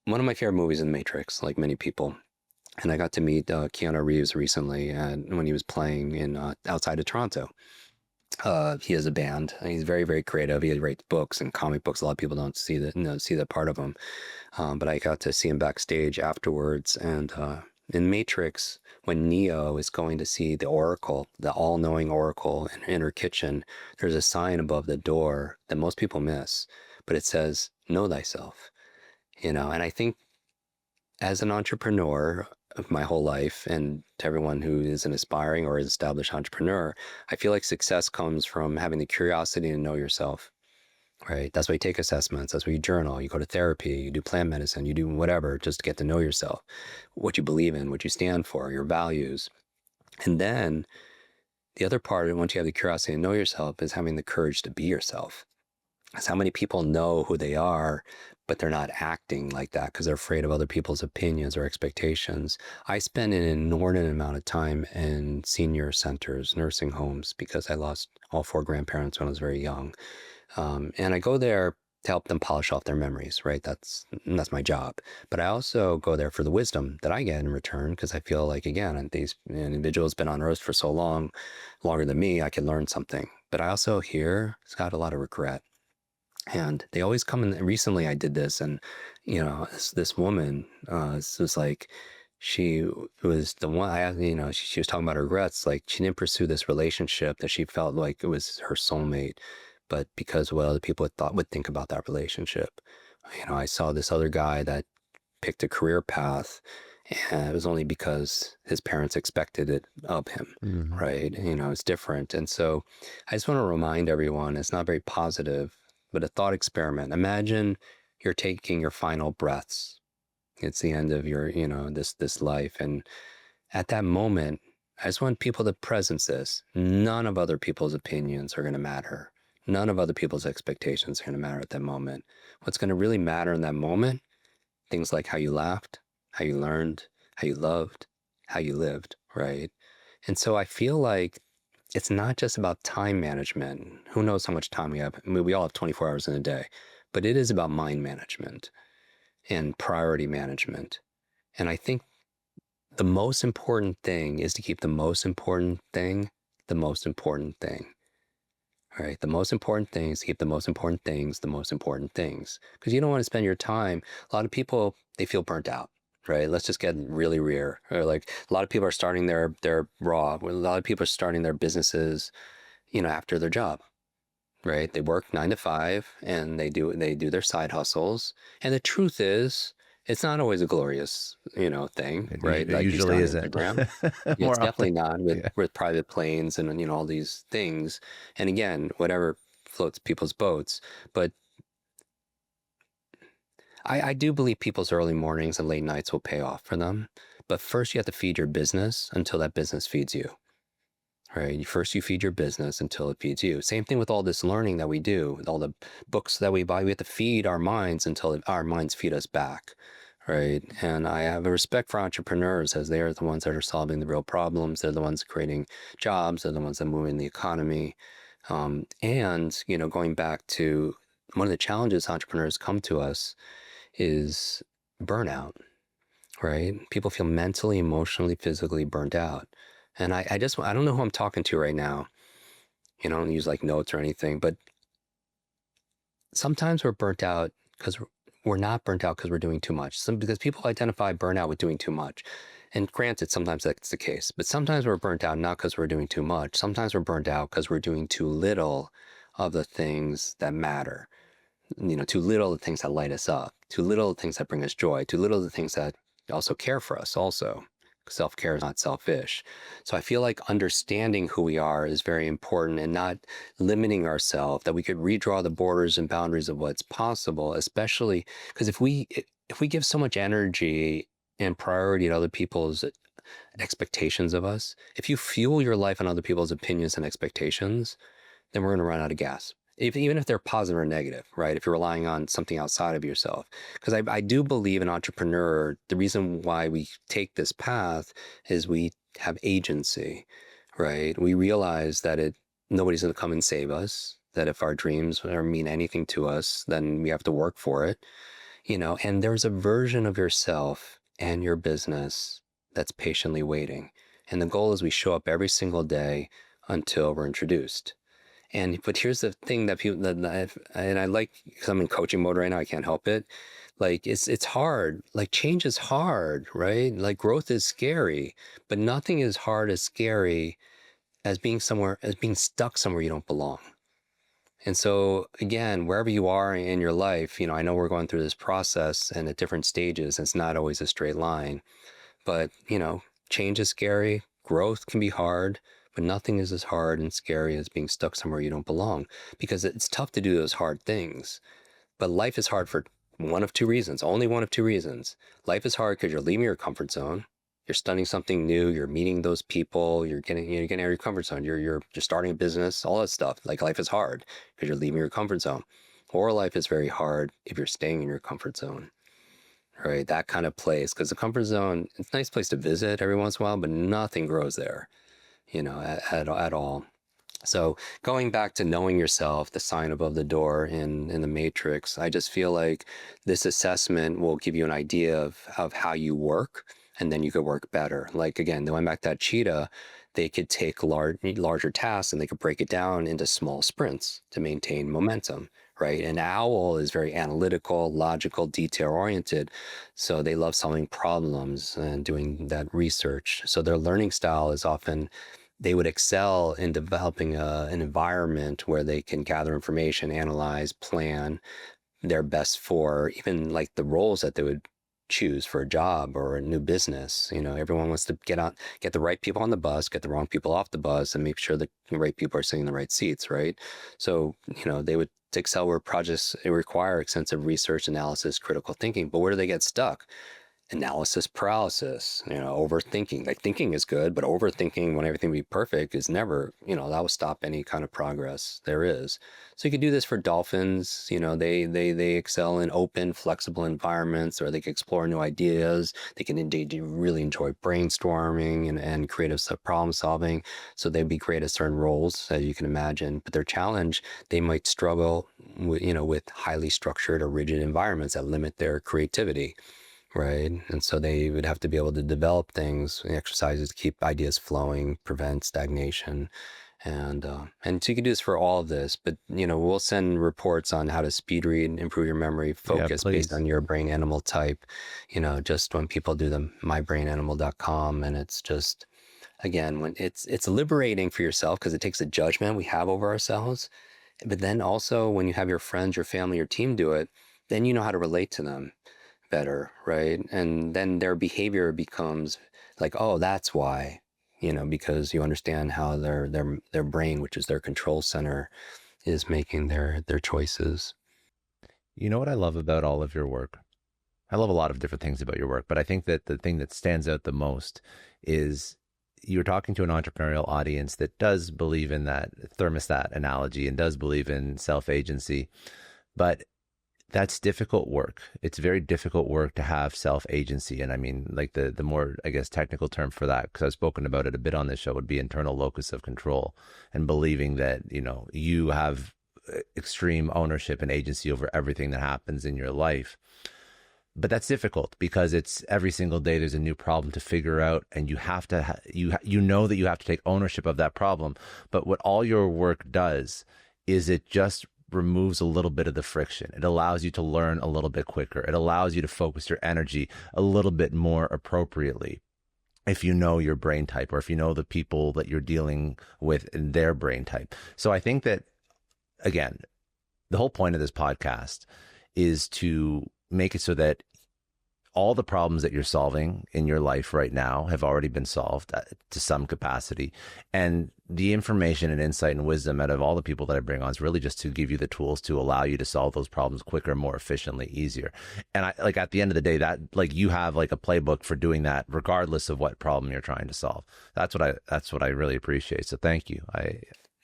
one of my favorite movies is The Matrix, like many people. And I got to meet Keanu Reeves recently, and when he was playing in outside of Toronto. He has a band. He's very, very creative. He writes books and comic books. A lot of people don't see that part of him. But I got to see him backstage afterwards. And in Matrix, when Neo is going to see the Oracle, the all-knowing Oracle in her kitchen, there's a sign above the door that most people miss, but it says, "Know thyself." And I think as an entrepreneur of my whole life, and to everyone who is an aspiring or established entrepreneur, I feel like success comes from having the curiosity to know yourself, right? That's why you take assessments. That's why you journal. You go to therapy. You do plant medicine. You do whatever just to get to know yourself, what you believe in, what you stand for, your values. And then the other part, once you have the curiosity to know yourself, is having the courage to be yourself. That's how many people know who they are, but they're not acting like that because they're afraid of other people's opinions or expectations. I spend an inordinate amount of time in senior centers, nursing homes, because I lost all 4 grandparents when I was very young. And I go there to help them polish off their memories, right? That's my job. But I also go there for the wisdom that I get in return, because I feel like, again, these individuals been on earth for so long, longer than me, I can learn something. But I also hear it's got a lot of regret. And they always come in. Recently I did this, and this woman, this was like, she was the one she was talking about her regrets. Like, she didn't pursue this relationship that she felt like it was her soulmate, but because what other people would think about that relationship. I saw this other guy that picked a career path, and it was only because his parents expected it of him, right? It's different. And so I just want to remind everyone, it's not very positive, but a thought experiment. Imagine you're taking your final breaths. It's the end of your, this life. And at that moment, I just want people to presence this. None of other people's opinions are going to matter. None of other people's expectations are going to matter at that moment. What's going to really matter in that moment, things like how you laughed, how you learned, how you loved, how you lived, right? And so I feel like it's not just about time management. Who knows how much time we have? I mean, we all have 24 hours in a day, but it is about mind management and priority management. And I think the most important thing is to keep the most important thing the most important thing. All right. The most important thing is to keep the most important things the most important things, because you don't want to spend your time. A lot of people, they feel burnt out. Right. Let's just get really real. Or like, a lot of people are starting their raw. A lot of people are starting their businesses, after their job. Right. They work 9 to 5 and they do their side hustles. And the truth is, it's not always a glorious, thing, right? It Like usually isn't. Instagram. More It's definitely often. not Yeah. with private planes and, all these things. And again, whatever floats people's boats. But I do believe people's early mornings and late nights will pay off for them. But first, you have to feed your business until that business feeds you. Right? First, you feed your business until it feeds you. Same thing with all this learning that we do, with all the books that we buy. We have to feed our minds until our minds feed us back. Right? And I have a respect for entrepreneurs, as they are the ones that are solving the real problems. They're the ones creating jobs. They're the ones that move in the economy. And, going back to one of the challenges entrepreneurs come to us is burnout, right? People feel mentally, emotionally, physically burnt out. And I don't know who I'm talking to right now. I don't use like notes or anything, but sometimes we're burnt out because we're not burnt out because we're doing too much. Because people identify burnout with doing too much. And granted, sometimes that's the case, but sometimes we're burnt out not because we're doing too much. Sometimes we're burnt out because we're doing too little of the things that matter. Too little of the things that light us up, too little of the things that bring us joy, too little of the things that also care for us also. Self-care is not selfish. So I feel like understanding who we are is very important, and not limiting ourselves, that we could redraw the borders and boundaries of what's possible, especially because if we give so much energy and priority to other people's expectations of us, if you fuel your life on other people's opinions and expectations, then we're going to run out of gas. Even if they're positive or negative, right? If you're relying on something outside of yourself. Because I do believe an entrepreneur, the reason why we take this path is we have agency, right? We realize that nobody's going to come and save us. that if our dreams mean anything to us, then we have to work for it, and there's a version of yourself and your business that's patiently waiting. And the goal is we show up every single day until we're introduced. But here's the thing that people and I like, because I'm in coaching mode right now, I can't help it. Like it's hard. Like change is hard, right? Like growth is scary, but nothing is hard as scary as being stuck somewhere you don't belong. And so again, wherever you are in your life, I know we're going through this process and at different stages. It's not always a straight line, but change is scary. Growth can be hard, but nothing is as hard and scary as being stuck somewhere you don't belong, because it's tough to do those hard things. But life is hard for one of two reasons, only one of two reasons. Life is hard because you're leaving your comfort zone. You're studying something new. You're meeting those people. You're getting out of your comfort zone. You're starting a business, all that stuff. Like life is hard because you're leaving your comfort zone. Or life is very hard if you're staying in your comfort zone, right? That kind of place, because the comfort zone, it's a nice place to visit every once in a while, but nothing grows there, at all. So going back to knowing yourself, the sign above the door in the matrix, I just feel like this assessment will give you an idea of how you work, and then you could work better. Like again, going back to that cheetah, they could take larger tasks and they could break it down into small sprints to maintain momentum, right? An owl is very analytical, logical, detail oriented. So they love solving problems and doing that research. So their learning style is often, they would excel in developing an environment where they can gather information, analyze, plan their best for even like the roles that they would choose for a job or a new business. Everyone wants to get the right people on the bus, get the wrong people off the bus, and make sure the right people are sitting in the right seats, right? So, they would excel where projects require extensive research, analysis, critical thinking. But where do they get stuck? Analysis paralysis, overthinking. Like thinking is good, but overthinking when everything be perfect is never, that will stop any kind of progress there is. So you could do this for dolphins. They excel in open, flexible environments, or they can explore new ideas. They really enjoy brainstorming and creative problem solving. So they'd be great at certain roles, as you can imagine. But their challenge, they might struggle with highly structured or rigid environments that limit their creativity. Right. And so they would have to be able to develop things, exercises to keep ideas flowing, prevent stagnation. And so you can do this for all of this, but, we'll send reports on how to speed read, improve your memory, focus based on your brain animal type, just when people do the mybrainanimal.com. And it's just, again, when it's liberating for yourself because it takes a judgment we have over ourselves. But then also when you have your friends, your family, your team do it, then you know how to relate to them better, right? And then their behavior becomes like, oh, that's why, because you understand how their brain, which is their control center, is making their choices. You know what I love about all of your work? I love a lot of different things about your work, but I think that the thing that stands out the most is you're talking to an entrepreneurial audience that does believe in that thermostat analogy and does believe in self-agency, but that's difficult work. It's very difficult work to have self-agency. And I mean, like the more, I guess, technical term for that, because I've spoken about it a bit on this show, would be internal locus of control, and believing that, you have extreme ownership and agency over everything that happens in your life. But that's difficult because it's every single day there's a new problem to figure out, and you have to, you know that you have to take ownership of that problem. But what all your work does is it just removes a little bit of the friction. It allows you to learn a little bit quicker. It allows you to focus your energy a little bit more appropriately if you know your brain type, or if you know the people that you're dealing with in their brain type. So I think that, again, the whole point of this podcast is to make it so that all the problems that you're solving in your life right now have already been solved to some capacity. And the information and insight and wisdom out of all the people that I bring on is really just to give you the tools to allow you to solve those problems quicker, more efficiently, easier. And I, like, at the end of the day, that, like, you have like a playbook for doing that regardless of what problem you're trying to solve. That's what I really appreciate. So thank you.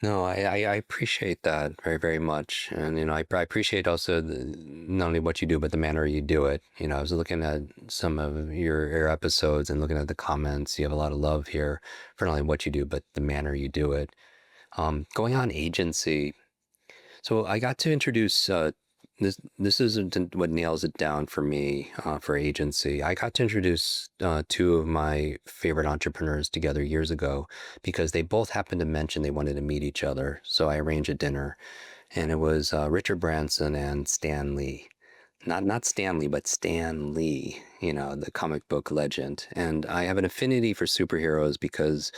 No, I appreciate that very, very much. And, I appreciate also not only what you do, but the manner you do it. I was looking at some of your episodes and looking at the comments. You have a lot of love here for not only what you do, but the manner you do it. Going on agency, So I got to introduce this. This isn't what nails it down for me for agency. I got to introduce two of my favorite entrepreneurs together years ago because they both happened to mention they wanted to meet each other. So I arranged a dinner, and it was Richard Branson and Stan Lee. Not Stanley, but Stan Lee, the comic book legend. And I have an affinity for superheroes because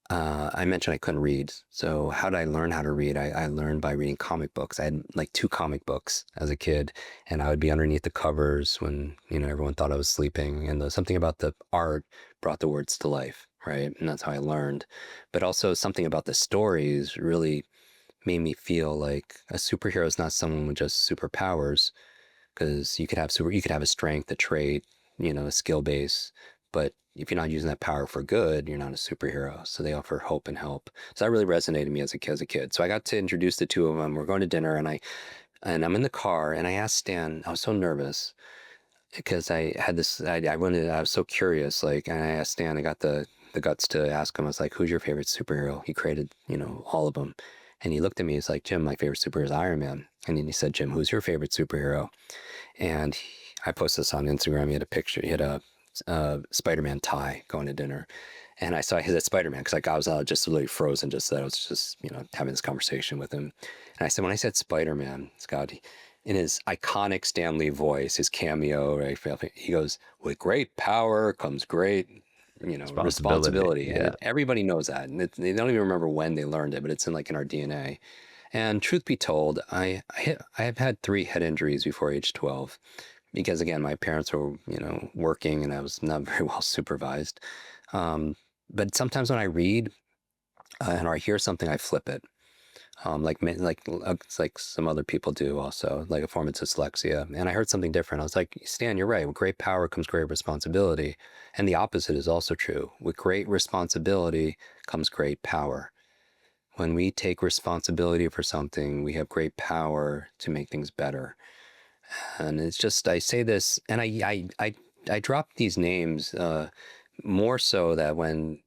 I mentioned I couldn't read. So how did I learn how to read? I learned by reading comic books. I had like two comic books as a kid, and I would be underneath the covers when, everyone thought I was sleeping. And something about the art brought the words to life, right? And that's how I learned. But also something about the stories really made me feel like a superhero is not someone with just superpowers, because you could have a strength, a trait, a skill base, but if you're not using that power for good, you're not a superhero. So they offer hope and help. So that really resonated with me as a kid. So I got to introduce the two of them. We're going to dinner, and I'm in the car, and I asked Stan. I was so nervous because I had this. I wanted. I was so curious. Like, and I asked Stan. I got the guts to ask him. I was like, "Who's your favorite superhero?" He created, all of them. And he looked at me. He's like, "Jim, my favorite superhero is Iron Man." And then he said, "Jim, who's your favorite superhero?" And I posted this on Instagram. He had a picture. He had a Spider-Man tie going to dinner. And I saw his Spider-Man because I was just literally frozen, just that I was just, having this conversation with him. And I said, when I said Spider-Man, Scott, in his iconic Stan Lee voice, his cameo, right? He goes, with great power comes great, responsibility. Yeah. And everybody knows that. And they don't even remember when they learned it, but it's in our DNA. And truth be told, I have had 3 head injuries before age 12 because, again, my parents were, working, and I was not very well supervised. But sometimes when I read and I hear something, I flip it. It's like some other people do also, like a form of dyslexia. And I heard something different. I was like, Stan, you're right. With great power comes great responsibility. And the opposite is also true. With great responsibility comes great power. When we take responsibility for something, we have great power to make things better. And it's just, I say this, and I drop these names more so that when,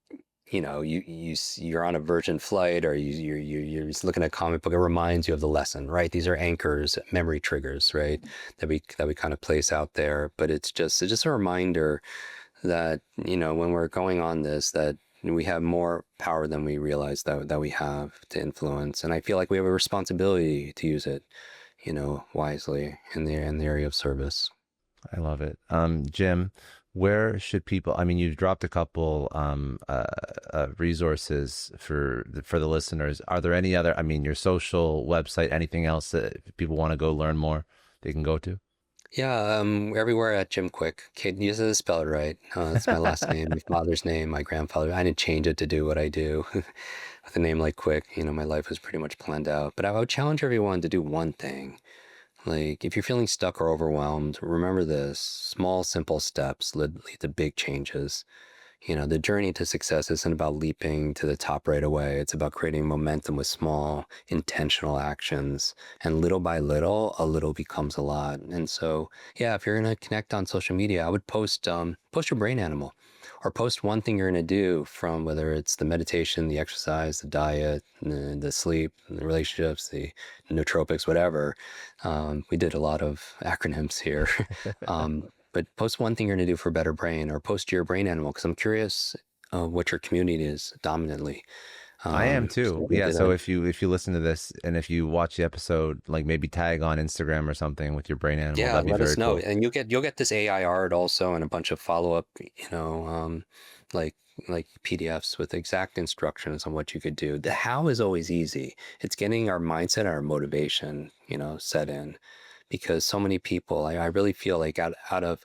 you're on a Virgin flight, or you're just looking at a comic book, it reminds you of the lesson, right? These are anchors, memory triggers, right? That we kind of place out there. But it's just a reminder that, when we're going on this, that we have more power than we realize that we have to influence. And I feel like we have a responsibility to use it, wisely in the area of service. I love it. Jim, where should people, I mean, you've dropped a couple resources for the listeners. Are there any other, I mean, your social website, anything else that if people want to go learn more, they can go to? Yeah, everywhere at Jim Kwik. Kate uses it, spell it right. It's my last name, my father's name, my grandfather. I didn't change it to do what I do. With a name like Kwik, my life was pretty much planned out. But I would challenge everyone to do one thing. Like, if you're feeling stuck or overwhelmed, remember this: small, simple steps lead to big changes. The journey to success isn't about leaping to the top right away. It's about creating momentum with small, intentional actions. And little by little, a little becomes a lot. And so, yeah, if you're going to connect on social media, I would post your brain animal, or post one thing you're going to do, from whether it's the meditation, the exercise, the diet, the sleep, the relationships, the nootropics, whatever. We did a lot of acronyms here. But post one thing you're going to do for a better brain, or post your brain animal, because I'm curious what your community is dominantly. I am too. So Yeah. did So if you listen to this and if you watch the episode, like maybe tag on Instagram or something with your brain animal, yeah, that'd be let us very know, cool. and you'll get this AI art also, and a bunch of follow up, like PDFs with exact instructions on what you could do. The how is always easy. It's getting our mindset, our motivation, set in, because so many people, I really feel like out of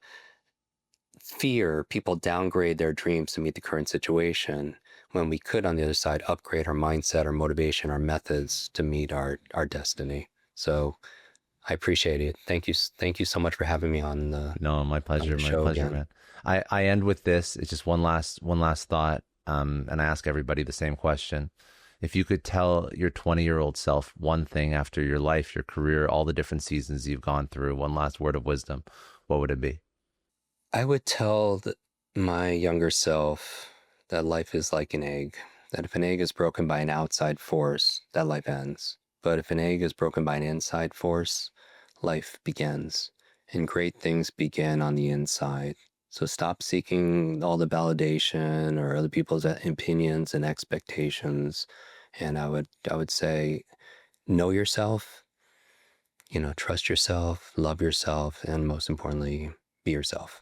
fear, people downgrade their dreams to meet the current situation, when we could, on the other side, upgrade our mindset, our motivation, our methods to meet our destiny. So I appreciate it. Thank you so much for having me on No, on the my show pleasure, again. man. I end with this. It's just one last thought. And I ask everybody the same question. If you could tell your 20-year-old self one thing after your life, your career, all the different seasons you've gone through, one last word of wisdom, what would it be? I would tell my younger self that life is like an egg, that if an egg is broken by an outside force, that life ends. but if an egg is broken by an inside force, life begins. And great things begin on the inside. So stop seeking all the validation or other people's opinions and expectations. And I would say, know yourself, trust yourself, love yourself, and most importantly, be yourself.